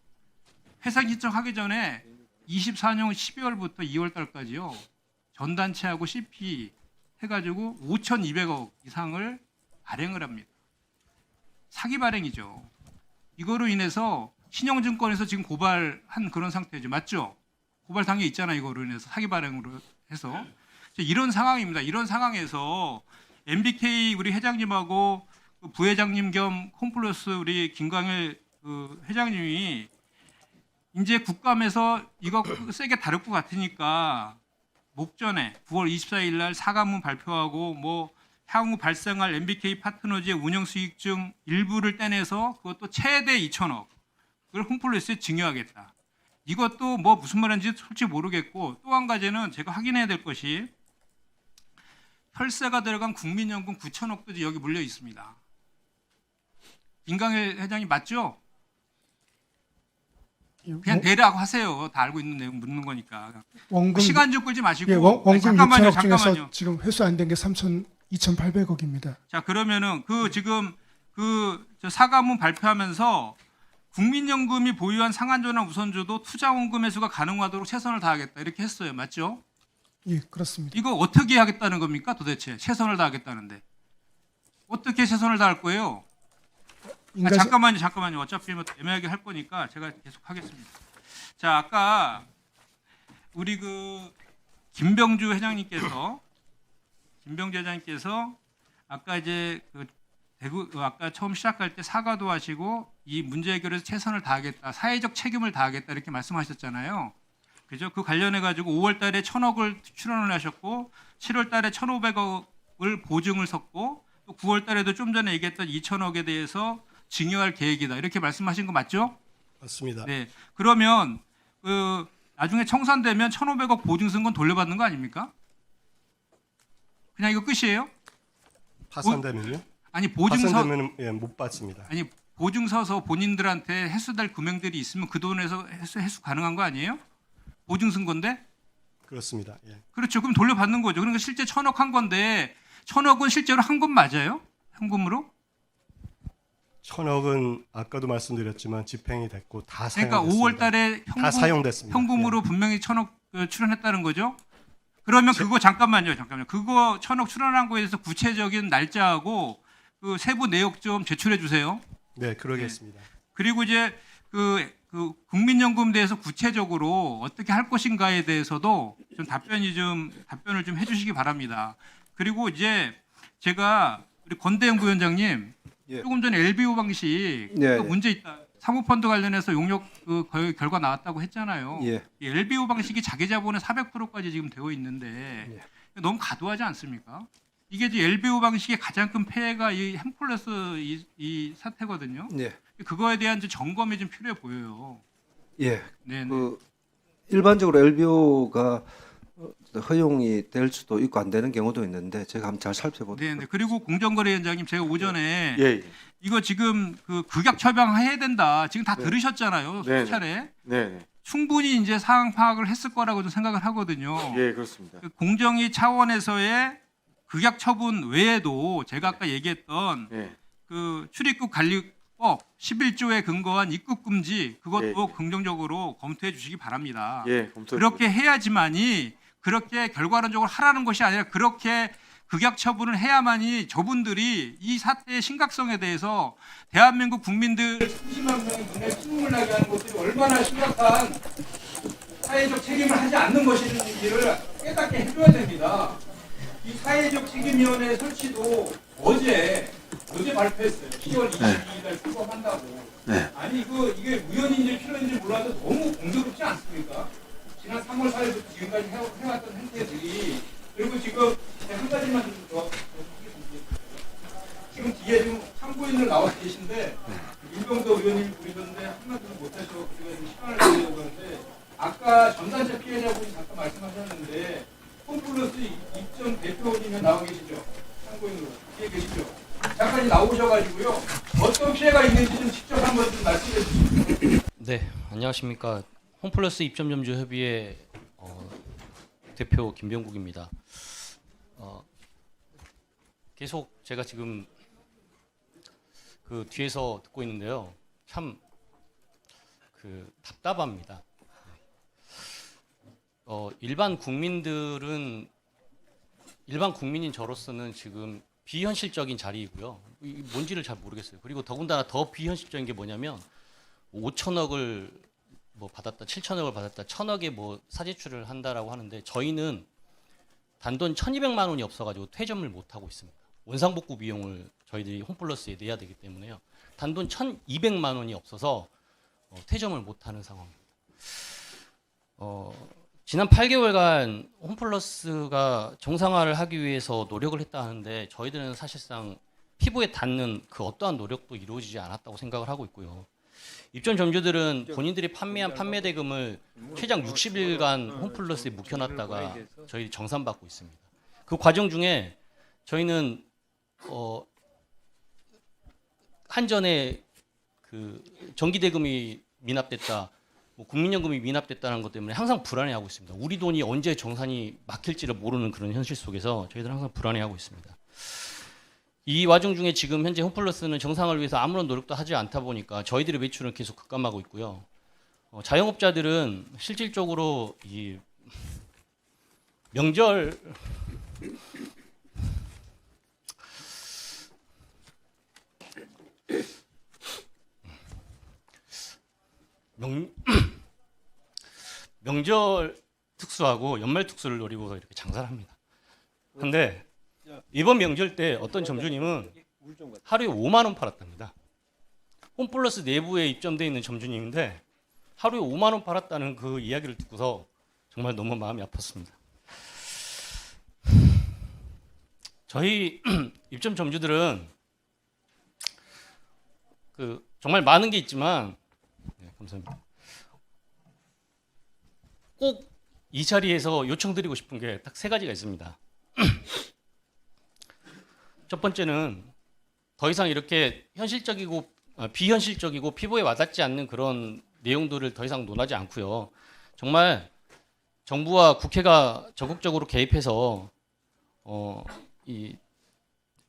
해상 신청하기 전에 24년 12월부터 2월 달까지요. 전단체하고 CP 해가지고 5,200억 이상을 발행을 합니다. 사기 발행이죠. 이거로 인해서 신영증권에서 지금 고발한 그런 상태죠. 맞죠? 고발 당해 있잖아요. 이거로 인해서 사기 발행으로 해서. 이런 상황입니다. 이런 상황에서 MBK 우리 회장님하고 그 부회장님 겸 홈플러스 우리 김광일 그 회장님이 이제 국감에서 이거 세게 다룰 것 같으니까 목전에 9월 24일 날 사과문 발표하고 뭐 향후 발생할 MBK 파트너즈의 운영 수익 중 일부를 떼내서 그것도 최대 2천억 그걸 홈플러스에 증여하겠다. 이것도 뭐 무슨 말인지 솔직히 모르겠고 또 한 가지는 제가 확인해야 될 것이 혈세가 들어간 국민연금 9천억도 여기 물려 있습니다. 김광일 회장이 맞죠? 그냥 대라고 하세요. 다 알고 있는 내용 묻는 거니까. 원금, 시간 좀 끌지 마시고. 예, 원금 잠깐만요. 6천억 중에서 잠깐만요. 지금 회수 안 된 게 2,800억입니다. 자 그러면은 그 지금 그 사과문 발표하면서 국민연금이 보유한 상한조나 우선조도 투자원금 회수가 가능하도록 최선을 다하겠다 이렇게 했어요. 맞죠? 예, 그렇습니다. 이거 어떻게 하겠다는 겁니까? 도대체 최선을 다하겠다는데 어떻게 최선을 다할 거예요? 잠깐만요. 어차피 뭐 애매하게 할 거니까 제가 계속 하겠습니다. 자, 아까 우리 김병주 회장님께서 아까 이제 아까 처음 시작할 때 사과도 하시고 이 문제 해결에서 최선을 다하겠다, 사회적 책임을 다하겠다 이렇게 말씀하셨잖아요. 그죠? 그 관련해 가지고 5월 달에 1,000억을 출원을 하셨고 7월 달에 1,500억을 보증을 섰고 또 9월 달에도 좀 전에 얘기했던 2,000억에 대해서 증여할 계획이다. 이렇게 말씀하신 거 맞죠? 맞습니다. 네. 그러면 나중에 청산되면 1,500억 보증 쓴 건 돌려받는 거 아닙니까? 그냥 이거 끝이에요? 파산되면요? 아니 보증서 파산되면 예, 못 받습니다. 아니 보증 서서 본인들한테 회수될 금액들이 있으면 그 돈에서 회수 가능한 거 아니에요? 보증 쓴 건데? 그렇습니다. 예. 그렇죠. 그럼 돌려받는 거죠. 그러니까 실제 1,000억 한 건데 1,000억은 실제로 한 건 맞아요? 현금으로? 1,000억은 아까도 말씀드렸지만 집행이 됐고 다 그러니까 사용됐습니다. 5월 달에 다 사용됐습니다. 현금으로 예. 분명히 1,000억 출연했다는 거죠? 그러면 그거 잠깐만요. 그거 1,000억 출연한 거에 대해서 구체적인 날짜하고 그 세부 내역 좀 제출해 주세요. 네, 그러겠습니다. 그리고 이제 그 국민연금 대해서 구체적으로 어떻게 할 것인가에 대해서도 좀 답변을 좀 해주시기 바랍니다. 그리고 이제 제가 우리 권대영 부위원장님 예. 조금 전에 LBO 방식 예, 그 예. 문제 있다. 사모펀드 관련해서 용역 결과 나왔다고 했잖아요. 예. 이 LBO 방식이 자기 자본의 400%까지 지금 되어 있는데 예. 너무 과도하지 않습니까? 이게 이제 LBO 방식의 가장 큰 폐해가 이 햄플러스 이 사태거든요. 예. 그거에 대한 이제 점검이 좀 필요해 보여요. 예. 네. 일반적으로 LBO가 허용이 될 수도 있고 안 되는 경우도 있는데 제가 한번 잘 살펴보도록. 네. 그리고 공정거래위원장님 제가 오전에 예. 이거 지금 극약 처방해야 된다. 지금 다 네. 들으셨잖아요. 네. 수차례. 네. 충분히 이제 상황 파악을 했을 거라고 좀 생각을 하거든요. 예, 그렇습니다. 공정위 차원에서의 극약 처분 외에도 제가 아까 얘기했던 예. 그 출입국 관리법 11조에 근거한 입국 금지 그것도 긍정적으로 검토해 주시기 바랍니다. 예, 검토해 그렇게 해야지만이 그렇게 결과론적으로 하라는 것이 아니라 그렇게 극약 처분을 해야만이 저분들이 이 사태의 심각성에 대해서 대한민국 국민들 30만 명의 눈에 침을 나게 하는 것들이 얼마나 심각한 사회적 책임을 하지 않는 것인지를 깨닫게 해줘야 됩니다. 이 사회적 책임위원회 설치도 어제 발표했어요. 10월 22일 출범한다고. 네. 아니 이게 우연인지 필연인지 몰라도 너무 공교롭지 않습니까? 지난 3월 4일부터 지금까지 해왔던 행태들이 그리고 지금 한 가지만 좀 더 하겠습니다. 지금 뒤에 지금 참고인들 나와 계신데 윤병도 의원님이 부르셨는데 한마디도 못하셔서 제가 좀 시간을 드리려고 하는데 아까 전단체 피해자분이 잠깐 말씀하셨는데 홈플러스 입점 대표님이 나와 계시죠? 참고인으로 뒤에 계시죠? 잠깐 나오셔가지고요 어떤 피해가 있는지 좀 직접 한번 좀 말씀해 주시죠. 네, 안녕하십니까. 홈플러스 입점점주 협의회 대표 김병국입니다. 계속 제가 지금 그 뒤에서 듣고 있는데요. 참 답답합니다. 일반 국민인 저로서는 지금 비현실적인 자리이고요. 뭔지를 잘 모르겠어요. 그리고 더군다나 더 비현실적인 게 뭐냐면 5천억을 받았다, 7천억을 받았다, 1,000억에 사제출을 한다라고 하는데 저희는 단돈 1,200만 원이 없어가지고 퇴점을 못 하고 있습니다. 원상복구 비용을 저희들이 홈플러스에 내야 되기 때문에요. 단돈 1,200만 원이 없어서 퇴점을 못 하는 상황입니다. 지난 8개월간 홈플러스가 정상화를 하기 위해서 노력을 했다 하는데 저희들은 사실상 피부에 닿는 그 어떠한 노력도 이루어지지 않았다고 생각을 하고 있고요. 입점 점주들은 본인들이 판매한 판매 대금을 최장 60일간 홈플러스에 묵혀놨다가 저희 정산받고 있습니다. 그 과정 중에 저희는 한전에 그 정기 대금이 미납됐다, 국민연금이 미납됐다는 것 때문에 항상 불안해하고 있습니다. 우리 돈이 언제 정산이 막힐지를 모르는 그런 현실 속에서 저희들은 항상 불안해하고 있습니다. 이 와중 중에 지금 현재 홈플러스는 정상을 위해서 아무런 노력도 하지 않다 보니까 저희들의 매출은 계속 급감하고 있고요. 자영업자들은 실질적으로 이 명절 명절 특수하고 연말 특수를 노리고 이렇게 장사를 합니다. 근데 이번 명절 때 어떤 점주님은 하루에 5만 원 팔았답니다. 홈플러스 내부에 입점되어 있는 점주님인데 하루에 5만 원 팔았다는 그 이야기를 듣고서 정말 너무 마음이 아팠습니다. 저희 입점 점주들은 정말 많은 게 있지만 감사합니다. 꼭 이 자리에서 요청드리고 싶은 게 딱 3가지가 있습니다. 첫 번째는 더 이상 이렇게 현실적이고 비현실적이고 피부에 와닿지 않는 그런 내용들을 더 이상 논하지 않고요. 정말 정부와 국회가 적극적으로 개입해서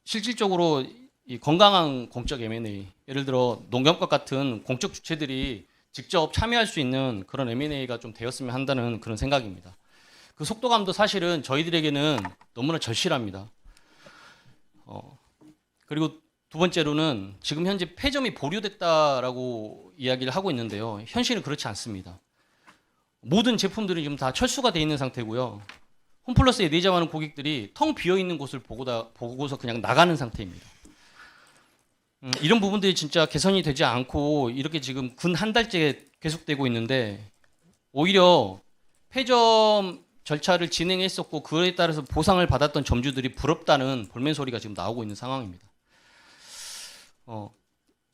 실질적으로 이 건강한 공적 M&A, 예를 들어 농협과 같은 공적 주체들이 직접 참여할 수 있는 그런 M&A가 좀 되었으면 한다는 그런 생각입니다. 그 속도감도 사실은 저희들에게는 너무나 절실합니다. 그리고 두 번째로는 지금 현재 폐점이 보류됐다라고 이야기를 하고 있는데요. 현실은 그렇지 않습니다. 모든 제품들이 지금 다 철수가 돼 있는 상태고요. 홈플러스에 내장하는 고객들이 텅 비어 있는 곳을 보고서 그냥 나가는 상태입니다. 이런 부분들이 진짜 개선이 되지 않고 이렇게 지금 근 한 달째 계속되고 있는데 오히려 폐점 절차를 진행했었고 그에 따라서 보상을 받았던 점주들이 부럽다는 볼멘 소리가 지금 나오고 있는 상황입니다.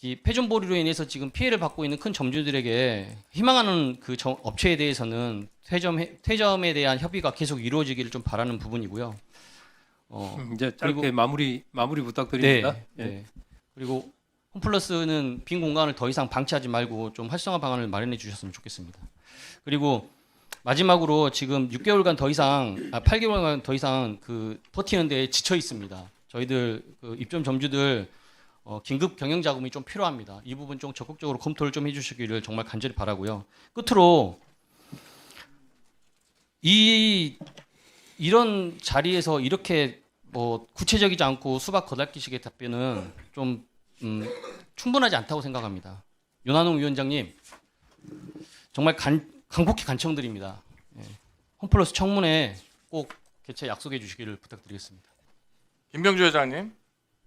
이 폐점 보류로 인해서 지금 피해를 받고 있는 큰 점주들에게 희망하는 그 업체에 대해서는 퇴점에 대한 협의가 계속 이루어지기를 좀 바라는 부분이고요. 이제 짧게 마무리 부탁드립니다. 네. 그리고 홈플러스는 빈 공간을 더 이상 방치하지 말고 좀 활성화 방안을 마련해 주셨으면 좋겠습니다. 그리고 마지막으로 지금 8개월간 더 이상 버티는 데 지쳐 있습니다. 저희들 입점 점주들 긴급 경영 자금이 좀 필요합니다. 이 부분 좀 적극적으로 검토를 좀 해주시기를 정말 간절히 바라고요. 끝으로 이런 자리에서 이렇게 구체적이지 않고 수박 거달기식의 답변은 좀 충분하지 않다고 생각합니다. 윤한홍 위원장님 정말 간곡히 간청드립니다. 홈플러스 청문회 꼭 개최 약속해 주시기를 부탁드리겠습니다. 김병주 회장님,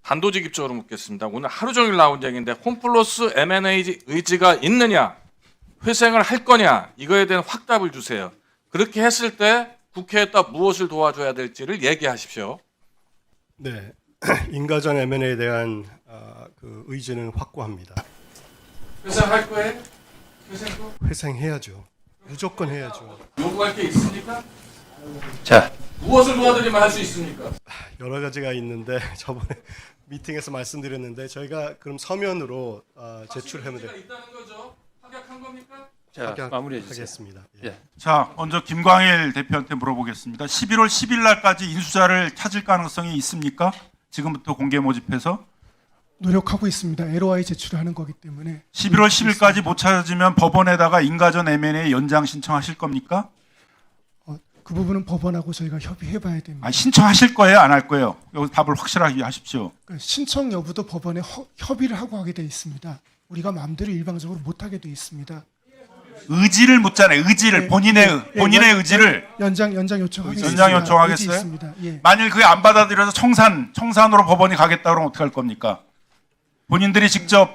단도직입적으로 묻겠습니다. 오늘 하루 종일 나온 얘기인데 홈플러스 M&A 의지가 있느냐, 회생을 할 거냐, 이거에 대한 확답을 주세요. 그렇게 했을 때 국회에다 무엇을 도와줘야 될지를 얘기하십시오. 네, 인가전 M&A에 대한 그 의지는 확고합니다. 회생할 거예요? 회생해야죠. 무조건 해야죠. 요구할 게 있습니까? 자, 무엇을 도와드리면 할 수 있습니까? 여러 가지가 있는데 저번에 미팅에서 말씀드렸는데 저희가 그럼 서면으로 제출하면 돼요. 있다는 거죠. 합약한 겁니까? 자, 마무리해 주세요. 하겠습니다. 예. 자, 먼저 김광일 대표한테 물어보겠습니다. 11월 10일 날까지 인수자를 찾을 가능성이 있습니까? 지금부터 공개 모집해서 노력하고 있습니다. LOI 제출하는 거기 때문에 11월 10일까지 못 찾으면 법원에다가 인가전 M&A 연장 신청하실 겁니까? 그 부분은 법원하고 저희가 협의해봐야 됩니다. 아니, 신청하실 거예요, 안 할 거예요? 여기 답을 확실하게 하십시오. 그러니까 신청 여부도 법원에 협의를 하고 하게 돼 있습니다. 우리가 마음대로 일방적으로 못하게 돼 있습니다. 의지를 묻잖아요. 의지를 본인의 의지를 연장 요청하겠습니다. 연장 요청하겠어요? 의지 있습니다. 예. 만일 그게 안 받아들여서 청산으로 법원이 가겠다 그러면 어떡할 겁니까? 본인들이 직접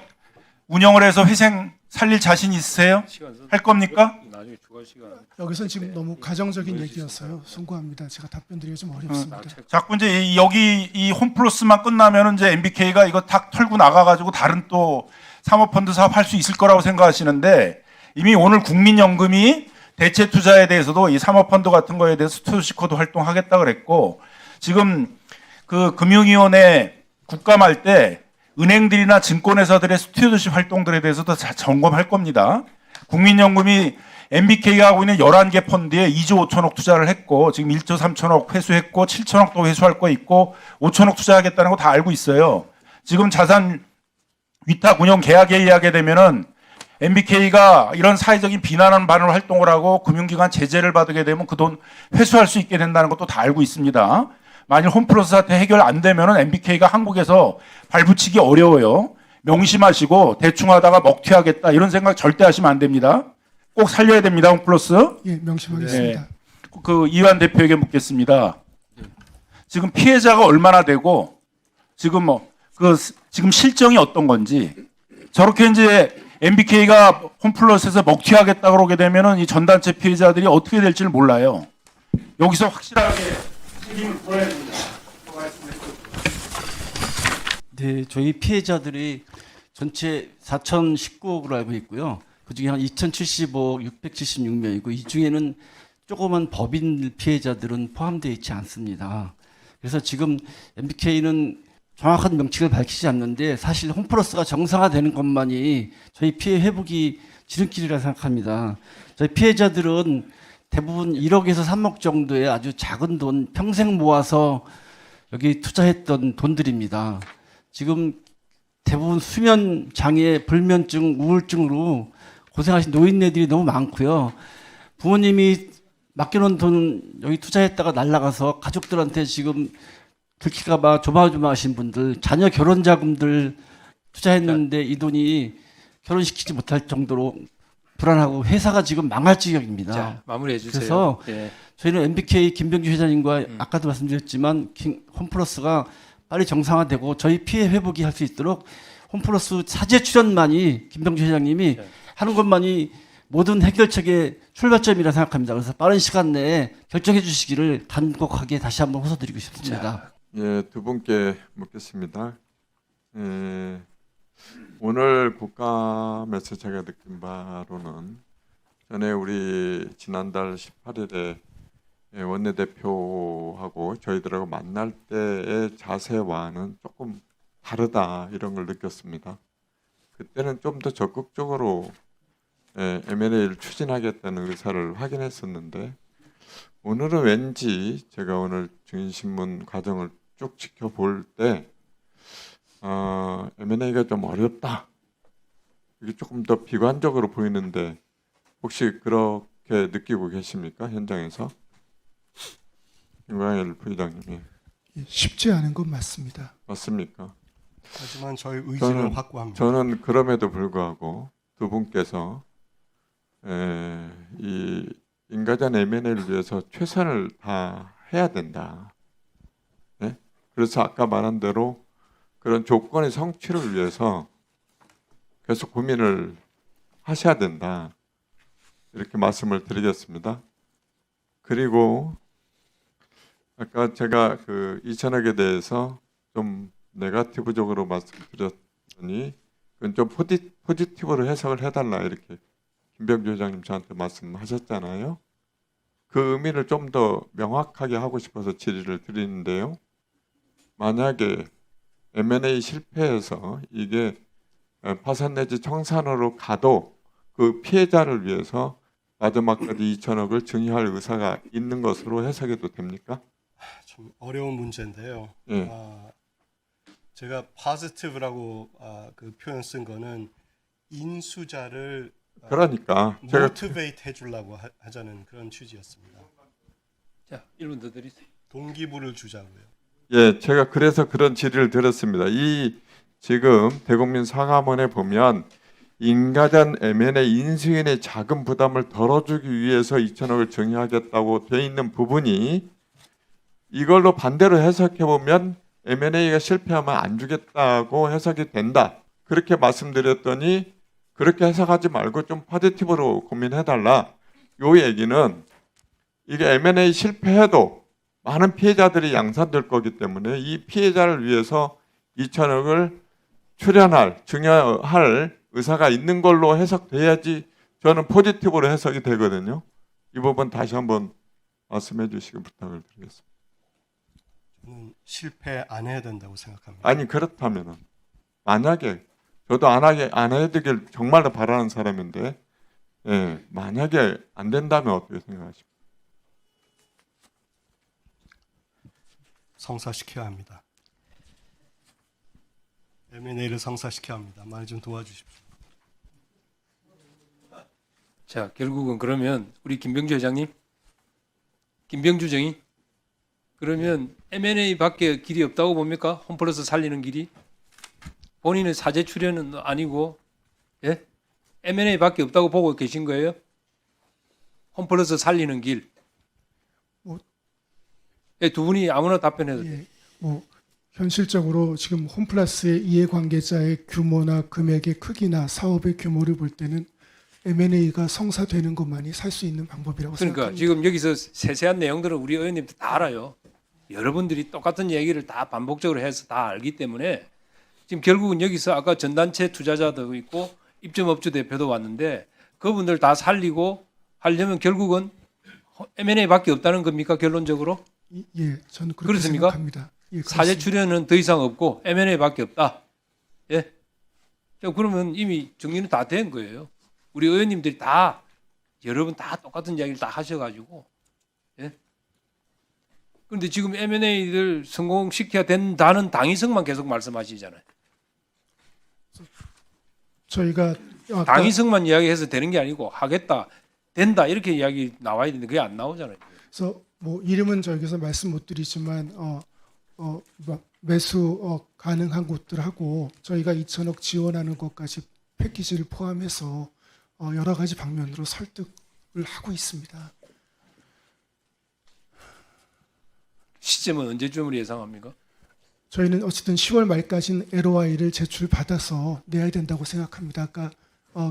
운영을 해서 회생 살릴 자신 있으세요? 할 겁니까? 나중에 추가 시간. 여기서 지금 너무 가정적인 얘기였어요. 송구합니다. 제가 답변드리기 좀 어렵습니다. 자꾸 이제 여기 이 홈플러스만 끝나면은 이제 MBK가 이거 탁 털고 나가가지고 다른 또 사모펀드 사업 할 수 있을 거라고 생각하시는데 이미 오늘 국민연금이 대체 투자에 대해서도 이 사모펀드 같은 거에 대해서 스튜어드시커도 활동하겠다 그랬고 지금 그 금융위원회 국감할 때 은행들이나 증권회사들의 스튜어드십 활동들에 대해서도 다 점검할 겁니다. 국민연금이 MBK가 하고 있는 11개 펀드에 2조 5천억 투자를 했고 지금 1조 3천억 회수했고 7천억도 회수할 거 있고 5천억 투자하겠다는 거 다 알고 있어요. 지금 자산 위탁 운영 계약 회의하게 되면은 MBK가 이런 사회적인 비난하는 반응을 활동을 하고 금융기관 제재를 받게 되면 그 돈 회수할 수 있게 된다는 것도 다 알고 있습니다. 만일 홈플러스 사태 해결 안 되면은 MBK가 한국에서 발붙이기 어려워요. 명심하시고 대충 하다가 먹튀하겠다 이런 생각 절대 하시면 안 됩니다. 꼭 살려야 됩니다. 홈플러스. 예, 명심하겠습니다. 네. 그 이완 대표에게 묻겠습니다. 지금 피해자가 얼마나 되고 지금 지금 실정이 어떤 건지 저렇게 이제 MBK가 홈플러스에서 먹튀하겠다 그러게 되면은 이 전단체 피해자들이 어떻게 될지를 몰라요. 여기서 확실하게 책임을 물어야 됩니다. 네, 저희 피해자들이 전체 4,019억으로 알고 있고요. 그중에 한 2,075억 676명이고 이 중에는 조그만 법인 피해자들은 포함되어 있지 않습니다. 그래서 지금 MBK는 정확한 명칭을 밝히지 않는데 사실 홈플러스가 정상화되는 것만이 저희 피해 회복이 지름길이라 생각합니다. 저희 피해자들은 대부분 1억에서 3억 정도의 아주 작은 돈 평생 모아서 여기 투자했던 돈들입니다. 지금 대부분 수면 장애, 불면증, 우울증으로 고생하신 노인네들이 너무 많고요. 부모님이 맡겨놓은 돈 여기 투자했다가 날라가서 가족들한테 지금 들킬까봐 조마조마하신 분들, 자녀 결혼 자금들 투자했는데 이 돈이 결혼시키지 못할 정도로 불안하고 회사가 지금 망할 지경입니다. 자, 마무리해 주세요. 그래서 예. 저희는 MBK 김병주 회장님과 아까도 말씀드렸지만 홈플러스가 빨리 정상화되고 저희 피해 회복이 할 수 있도록 홈플러스 사제 출연만이 김병주 회장님이 하는 것만이 모든 해결책의 출발점이라 생각합니다. 그래서 빠른 시간 내에 결정해 주시기를 단곡하게 다시 한번 호소드리고 싶습니다. 예, 두 분께 묻겠습니다. 오늘 국감에서 제가 느낀 바로는 전에 우리 지난달 18일에 원내대표하고 저희들하고 만날 때의 자세와는 조금 다르다 이런 걸 느꼈습니다. 그때는 좀 더 적극적으로 M&A를 추진하겠다는 의사를 확인했었는데 오늘은 왠지 제가 오늘 증인신문 과정을 쭉 지켜볼 때 M&A가 좀 어렵다. 이게 조금 더 비관적으로 보이는데 혹시 그렇게 느끼고 계십니까? 현장에서? 김광일 부회장님이. 쉽지 않은 건 맞습니다. 맞습니까? 하지만 저희 의지는 확고합니다. 저는 그럼에도 불구하고 두 분께서 이 인가전 M&A를 위해서 최선을 다 해야 된다. 네? 그래서 아까 말한 대로 그런 조건의 성취를 위해서 계속 고민을 하셔야 된다. 이렇게 말씀을 드리겠습니다. 그리고 아까 제가 그 2천억에 대해서 좀 네거티브적으로 말씀드렸더니 그건 좀 포지티브로 해석을 해달라 이렇게 김병주 회장님 저한테 말씀하셨잖아요. 그 의미를 좀 더 명확하게 하고 싶어서 질의를 드리는데요. 만약에 M&A 실패해서 이게 파산 내지 청산으로 가도 그 피해자를 위해서 마지막까지 2천억을 증여할 의사가 있는 것으로 해석해도 됩니까? 좀 어려운 문제인데요. 예. 제가 positive라고 그 표현 쓴 거는 인수자를 그러니까 제가 motivate 해주려고 하자는 그런 취지였습니다. 자, 1분 더 드리세요. 동기부를 주자고요. 예, 제가 그래서 그런 질의를 드렸습니다. 이 지금 대국민 상하원에 보면 인가전 M&A 인수인의 자금 부담을 덜어주기 위해서 2천억을 증여하겠다고 돼 있는 부분이 이걸로 반대로 해석해 보면 M&A가 실패하면 안 주겠다고 해석이 된다. 그렇게 말씀드렸더니 그렇게 해석하지 말고 좀 포지티브로 고민해달라. 요 얘기는 이게 M&A 실패해도 많은 피해자들이 양산될 거기 때문에 이 피해자를 위해서 2천억을 출연할, 증여할 의사가 있는 걸로 해석돼야지 저는 포지티브로 해석이 되거든요. 이 부분 다시 한번 말씀해 주시기 부탁을 드리겠습니다. 저는 실패 안 해야 된다고 생각합니다. 아니 그렇다면은 만약에 저도 안 해야 되길 정말로 바라는 사람인데 예, 만약에 안 된다면 어떻게 생각하십니까? 성사시켜야 합니다. M&A를 성사시켜야 합니다. 많이 좀 도와주십시오. 자, 결국은 그러면 우리 김병주 회장님, 김병주 정의, 그러면 M&A밖에 길이 없다고 봅니까? 홈플러스 살리는 길이? 본인의 사제 출연은 아니고, 예? M&A밖에 없다고 보고 계신 거예요? 홈플러스 살리는 길. 뭐- 예, 두 분이 아무나 답변해도 돼요. 예, 뭐 현실적으로 지금 홈플러스의 이해관계자의 규모나 금액의 크기나 사업의 규모를 볼 때는 M&A가 성사되는 것만이 살 수 있는 방법이라고 그러니까 생각합니다. 지금 여기서 세세한 내용들은 우리 의원님들 다 알아요. 여러분들이 똑같은 얘기를 다 반복적으로 해서 다 알기 때문에 지금 결국은 여기서 아까 전단체 투자자도 있고 입점업주 대표도 왔는데 그분들 다 살리고 하려면 결국은 M&A밖에 없다는 겁니까 결론적으로? 예, 저는 그렇게 그렇습니까? 생각합니다. 예, 사제 그렇습니다. 출연은 더 이상 없고 M&A밖에 없다. 예. 자, 그러면 이미 정리는 다 된 거예요. 우리 의원님들이 다 여러분 다 똑같은 이야기를 다 하셔가지고 예. 그런데 지금 M&A를 성공시켜야 된다는 당위성만 계속 말씀하시잖아요. 저희가 아까 당위성만 이야기해서 되는 게 아니고 하겠다, 된다 이렇게 이야기 나와야 되는데 그게 안 나오잖아요. 그래서 뭐 이름은 저기서 말씀 못 드리지만 매수 가능한 곳들하고 저희가 2천억 지원하는 것까지 패키지를 포함해서 여러 가지 방면으로 설득을 하고 있습니다. 시점은 언제쯤으로 예상합니까? 저희는 어쨌든 10월 말까지는 LOI를 제출받아서 내야 된다고 생각합니다. 아까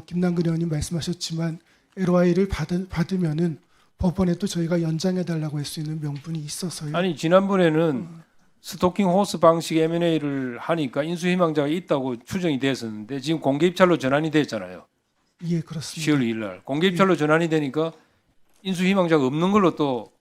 김남근 의원님 말씀하셨지만 LOI를 받으면은 법원에 또 저희가 연장해 달라고 할 수 있는 명분이 있어서요. 아니 지난번에는 스토킹 호스 방식 M&A를 하니까 인수희망자가 있다고 추정이 됐었는데 지금 공개 입찰로 전환이 됐잖아요. 예, 그렇습니다. 10월 2일 날 공개 입찰로 전환이 되니까 인수희망자가 없는 걸로 또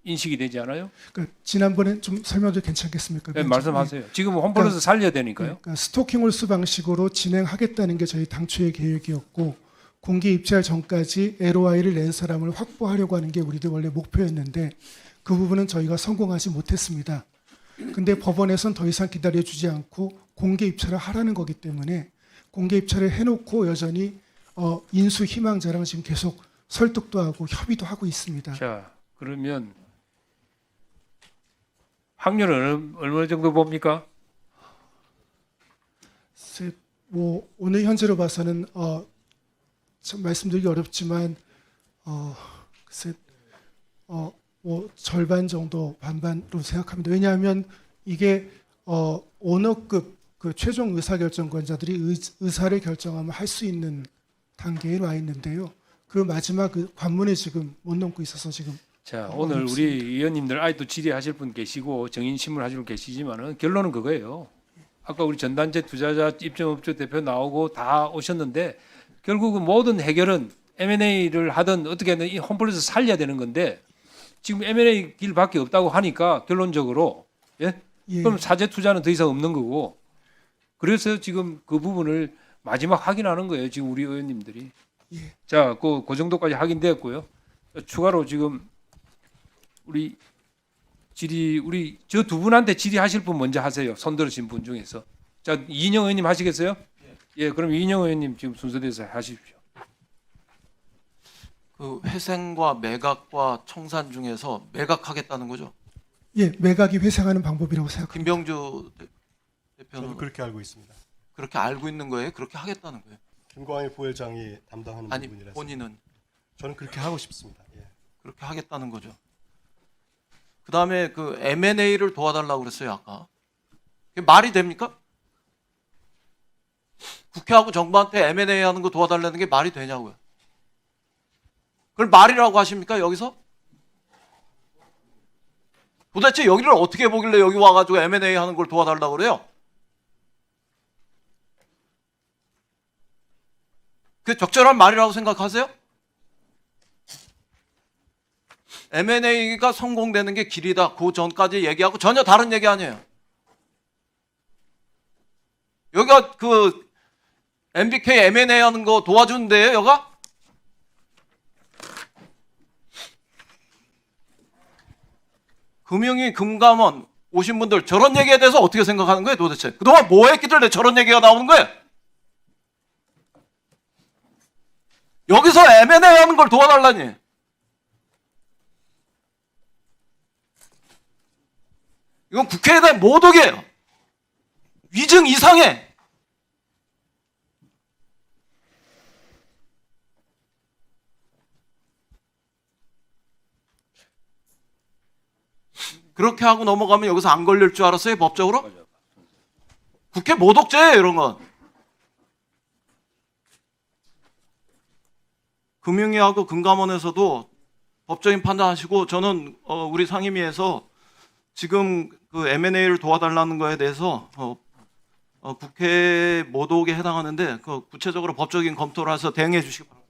인식이 되지 않아요? 그러니까 지난번에 좀 설명도 괜찮겠습니까? 네, 말씀하세요. 지금 홈플러스 살려야 되니까요. 그러니까 스토킹 홀스 방식으로 진행하겠다는 게 저희 당초의 계획이었고 공개 입찰 전까지 LOI를 낸 사람을 확보하려고 하는 게 우리들 원래 목표였는데 그 부분은 저희가 성공하지 못했습니다. 근데 법원에선 더 이상 기다려주지 않고 공개 입찰을 하라는 거기 때문에 공개 입찰을 해놓고 여전히 인수 희망자랑 지금 계속 설득도 하고 협의도 하고 있습니다. 자, 그러면 확률은 얼마 정도 봅니까? 뭐 오늘 현재로 봐서는 참 말씀드리기 어렵지만 글쎄 뭐 절반 정도 반반으로 생각합니다. 왜냐하면 이게 오너급 그 최종 의사결정권자들이 의사를 결정하면 할 수 있는 단계에 와 있는데요. 그 마지막 그 관문에 지금 못 넘고 있어서 지금. 자, 오늘 우리 의원님들 아직도 질의하실 분 계시고 정인신문 하실 분 계시지만은 결론은 그거예요. 아까 우리 전단체 투자자 입점업주 대표 나오고 다 오셨는데 결국은 모든 해결은 M&A를 하든 어떻게든 이 홈플러스 살려야 되는 건데 지금 M&A 길밖에 없다고 하니까 결론적으로 예? 그럼 사재 투자는 더 이상 없는 거고 그래서 지금 그 부분을 마지막 확인하는 거예요. 지금 우리 의원님들이. 자, 그 정도까지 확인되었고요. 추가로 지금 우리 저 두 분한테 질의하실 분 먼저 하세요. 손 들으신 분 중에서. 자, 이인영 의원님 하시겠어요? 예, 그럼 이인영 의원님 지금 순서대로 하십시오. 그 회생과 매각과 청산 중에서 매각하겠다는 거죠? 예, 매각이 회생하는 방법이라고 생각합니다. 김병주 대표는 저도 그렇게 알고 있습니다. 그렇게 알고 있는 거예요? 그렇게 하겠다는 거예요? 김광일 부회장이 담당하는 아니, 부분이라서 본인은 저는 그렇게 하고 싶습니다. 예. 그렇게 하겠다는 거죠. 그 다음에 그 M&A를 도와달라고 그랬어요 아까. 그게 말이 됩니까? 국회하고 정부한테 M&A 하는 거 도와달라는 게 말이 되냐고요. 그걸 말이라고 하십니까 여기서? 도대체 여기를 어떻게 보길래 여기 와가지고 M&A 하는 걸 도와달라고 그래요? 그게 적절한 말이라고 생각하세요? M&A가 성공되는 게 길이다. 그 전까지 얘기하고 전혀 다른 얘기 아니에요. 여기가 그 MBK M&A 하는 거 도와주는 데예요, 여가? 금융위 금감원 오신 분들 저런 얘기에 대해서 어떻게 생각하는 거예요 도대체? 그동안 뭐 했길래 저런 얘기가 나오는 거예요? 여기서 M&A 하는 걸 도와달라니. 이건 국회에 대한 모독이에요. 위증 이상해. 그렇게 하고 넘어가면 여기서 안 걸릴 줄 알았어요, 법적으로? 국회 모독죄예요, 이런 건. 금융위하고 금감원에서도 법적인 판단하시고 저는 우리 상임위에서 지금 그 M&A를 도와달라는 거에 대해서 국회 모독에 해당하는데 그 구체적으로 법적인 검토를 해서 대응해 주시기 바랍니다.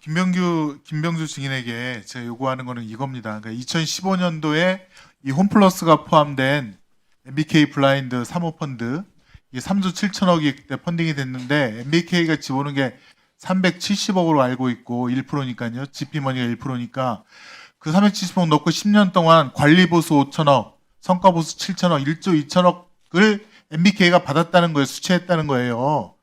김병주 증인에게 제가 요구하는 거는 이겁니다. 그러니까 2015년도에 이 홈플러스가 포함된 MBK 블라인드 사모펀드 이게 3조 7천억이 그때 펀딩이 됐는데 MBK가 집어넣은 게 370억으로 알고 있고 1%니까요. GP머니가 1%니까 그 370억 넣고 10년 동안 관리보수 5천억, 성과보수 7천억, 1조 2천억을 MBK가 받았다는 거예요. 수취했다는 거예요.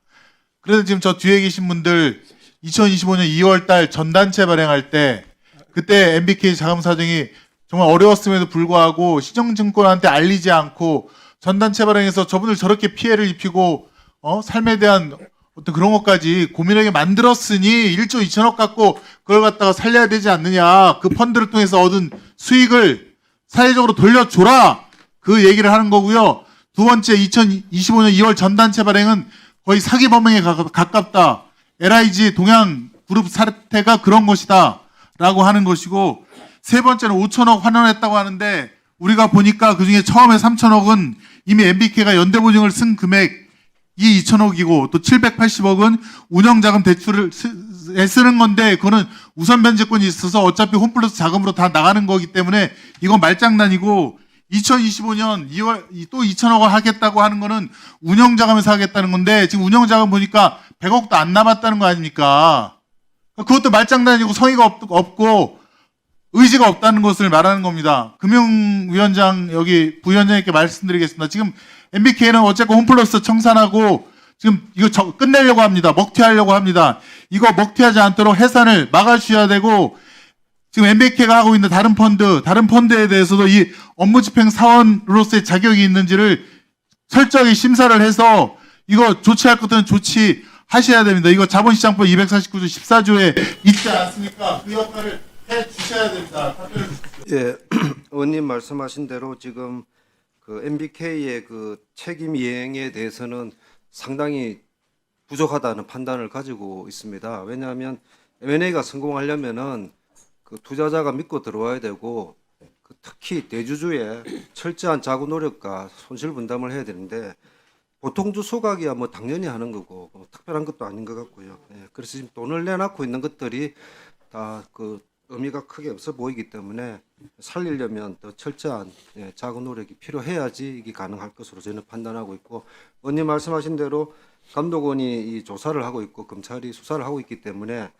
그래서 지금 저 뒤에 계신 분들 2025년 2월 달 전단체 발행할 때 그때 MBK 자금 사정이 정말 어려웠음에도 불구하고 시정증권한테 알리지 않고 전단체 발행해서 저분들 저렇게 피해를 입히고 삶에 대한 어떤 그런 것까지 고민하게 만들었으니 1조 2천억 갖고 그걸 갖다가 살려야 되지 않느냐. 그 펀드를 통해서 얻은 수익을 사회적으로 돌려줘라. 그 얘기를 하는 거고요. 두 번째 2025년 2월 전단체 발행은 거의 사기 범행에 가깝다. LIG 동양그룹 사태가 그런 것이다. 라고 하는 것이고 세 번째는 5천억 환원했다고 하는데 우리가 보니까 그중에 처음에 3천억은 이미 MBK가 연대보증을 쓴 금액 이 2천억이고 또 780억은 운영자금 대출을 쓰는 건데 그거는 우선 변제권이 있어서 어차피 홈플러스 자금으로 다 나가는 거기 때문에 이건 말장난이고 2025년 2월 또 2천억을 하겠다고 하는 거는 운영자금에서 하겠다는 건데 지금 운영자금 보니까 100억도 안 남았다는 거 아닙니까? 그것도 말장난이고 성의가 없고 의지가 없다는 것을 말하는 겁니다. 금융위원장 여기 부위원장님께 말씀드리겠습니다. 지금 MBK는 어쨌건 홈플러스 청산하고 지금 이거 끝내려고 합니다. 먹튀하려고 합니다. 이거 먹튀하지 않도록 해산을 막아주셔야 되고 지금 MBK가 하고 있는 다른 펀드에 대해서도 이 업무집행 사원으로서의 자격이 있는지를 철저히 심사를 해서 이거 조치할 것들은 조치하셔야 됩니다. 이거 자본시장법 249조 14조에 있지 않습니까? 그 역할을 해 주셔야 됩니다. 예, 의원님 말씀하신 대로 지금 그 MBK의 그 책임 이행에 대해서는 상당히 부족하다는 판단을 가지고 있습니다. 왜냐하면 M&A가 성공하려면은 그 투자자가 믿고 들어와야 되고 그 특히 대주주의 철저한 자구 노력과 손실 분담을 해야 되는데 보통주 소각이야 뭐 당연히 하는 거고 뭐 특별한 것도 아닌 것 같고요. 예, 그래서 지금 돈을 내놓고 있는 것들이 다 그 의미가 크게 없어 보이기 때문에 살리려면 더 철저한 자구 노력이 필요해야지 이게 가능할 것으로 저는 판단하고 있고 의원님 말씀하신 대로 감독원이 이 조사를 하고 있고 검찰이 수사를 하고 있기 때문에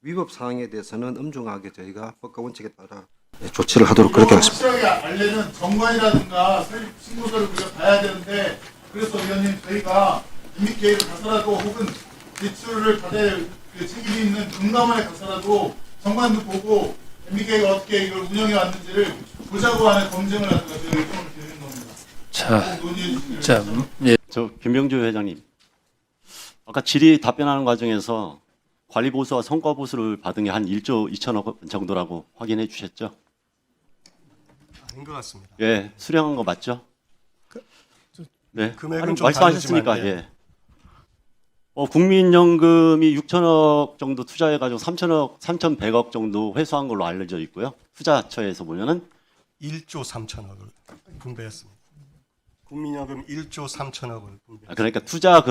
위법 사항에 대해서는 엄중하게 저희가 법과 원칙에 따라 조치를 하도록 그렇게 하겠습니다. 확실하게 알려면 정관이라든가 신고서를 우리가 봐야 되는데 그래서 의원님 저희가 MBK를 가서라도 혹은 대출을 받을 책임이 있는 금감원에 가서라도 정관도 보고 MBK가 어떻게 이걸 운영해 왔는지를 보자고 하는 검증을 하는 것을 요청을 드리는 겁니다. 예. 저 김병주 회장님, 아까 질의 답변하는 과정에서 관리보수와 성과보수를 받은 게 한 1조 2천억 정도라고 확인해 주셨죠? 아닌 것 같습니다. 예, 수령한 거 맞죠? 네, 금액은 좀 말씀하셨으니까 다르지만, 예. 국민연금이 6천억 정도 투자해가지고 3,100억 정도 회수한 걸로 알려져 있고요. 투자처에서 보면은 1조 3천억을 분배했습니다. 국민연금 1조 3천억을 분배. 그러니까 투자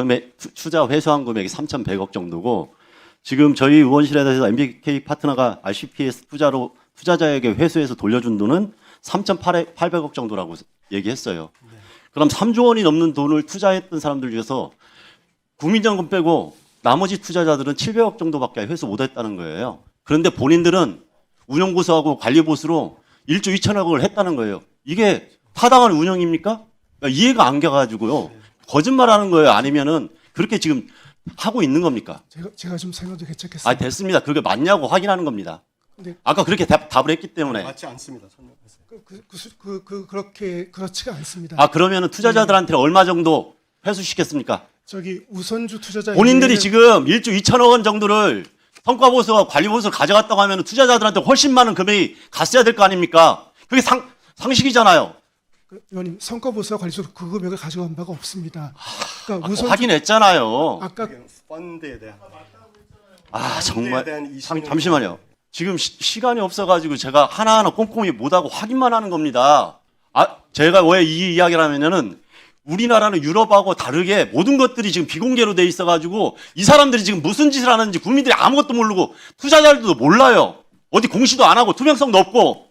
회수한 금액이 3,100억 정도고 지금 저희 의원실에 대해서 MBK 파트너가 RCPS 투자로 투자자에게 회수해서 돌려준 돈은 3,800억 정도라고 얘기했어요. 그럼 3조 원이 넘는 돈을 투자했던 사람들 중에서 국민연금 빼고 나머지 투자자들은 700억 정도밖에 회수 못했다는 거예요. 그런데 본인들은 운영보수하고 관리보수로 1조 2천억을 했다는 거예요. 이게 타당한 운영입니까? 그러니까 이해가 안 가가지고요. 거짓말하는 거예요. 아니면은 그렇게 지금 하고 있는 겁니까? 제가 좀 설명도 개척했습니다. 아 됐습니다. 그게 맞냐고 확인하는 겁니다. 근데 아까 그렇게 답을 했기 때문에. 맞지 않습니다. 그렇게 그렇지가 않습니다. 아 그러면은 투자자들한테 얼마 정도 회수시켰습니까? 저기 우선주 투자자 본인들이 지금 1조 2천억 원 정도를 성과보수와 관리보수를 가져갔다고 하면 투자자들한테 훨씬 많은 금액이 갔어야 될 거 아닙니까? 그게 상식이잖아요. 의원님 성과보수와 관리소 그 금액을 가져간 바가 없습니다. 그러니까 아까 확인했잖아요. 아까 펀드에 대한 정말 대한 20년 잠시만요. 지금 시간이 없어가지고 제가 하나하나 꼼꼼히 못하고 확인만 하는 겁니다. 제가 왜 이 이야기를 하면은 우리나라는 유럽하고 다르게 모든 것들이 지금 비공개로 돼 있어가지고 이 사람들이 지금 무슨 짓을 하는지 국민들이 아무것도 모르고 투자자들도 몰라요. 어디 공시도 안 하고 투명성도 없고.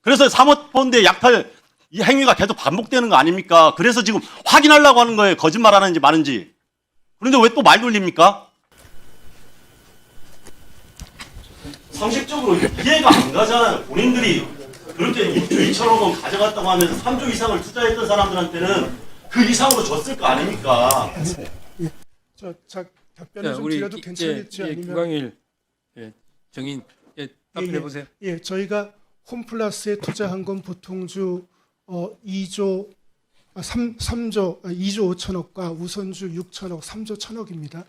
그래서 사모펀드의 약탈 이 행위가 계속 반복되는 거 아닙니까? 그래서 지금 확인하려고 하는 거예요. 거짓말하는지 마는지. 그런데 왜 또 말 돌립니까? 상식적으로 이해가 안 가잖아요. 본인들이 그렇게 1조 2천억 원 가져갔다고 하면서 3조 이상을 투자했던 사람들한테는 그 이상으로 줬을 거 아닙니까? 답변을 좀 드려도 괜찮을지 아니면 구강일 정인 답변해 보세요. 예, 저희가 홈플러스에 투자한 건 보통주 2조 5천억과 우선주 6천억, 3조 1천억입니다.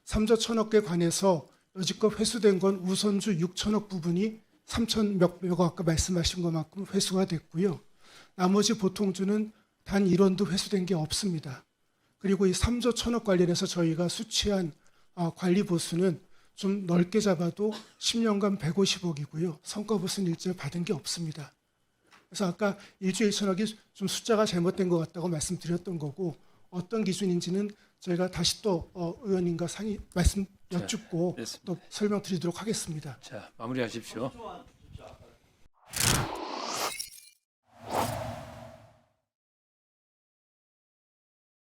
3조 1천억에 관해서 여지껏 회수된 건 우선주 6천억 부분이 3천 몇억 아까 말씀하신 것만큼 회수가 됐고요. 나머지 보통주는 단 1원도 회수된 게 없습니다. 그리고 이 3조 1천억 관련해서 저희가 수취한 관리 보수는 좀 넓게 잡아도 10년간 150억이고요. 성과 보수는 일절 받은 게 없습니다. 그래서 아까 1조 1천억이 좀 숫자가 잘못된 것 같다고 말씀드렸던 거고 어떤 기준인지는 저희가 다시 또 의원님과 상의 말씀 여쭙고 또 설명드리도록 하겠습니다. 자, 마무리하십시오.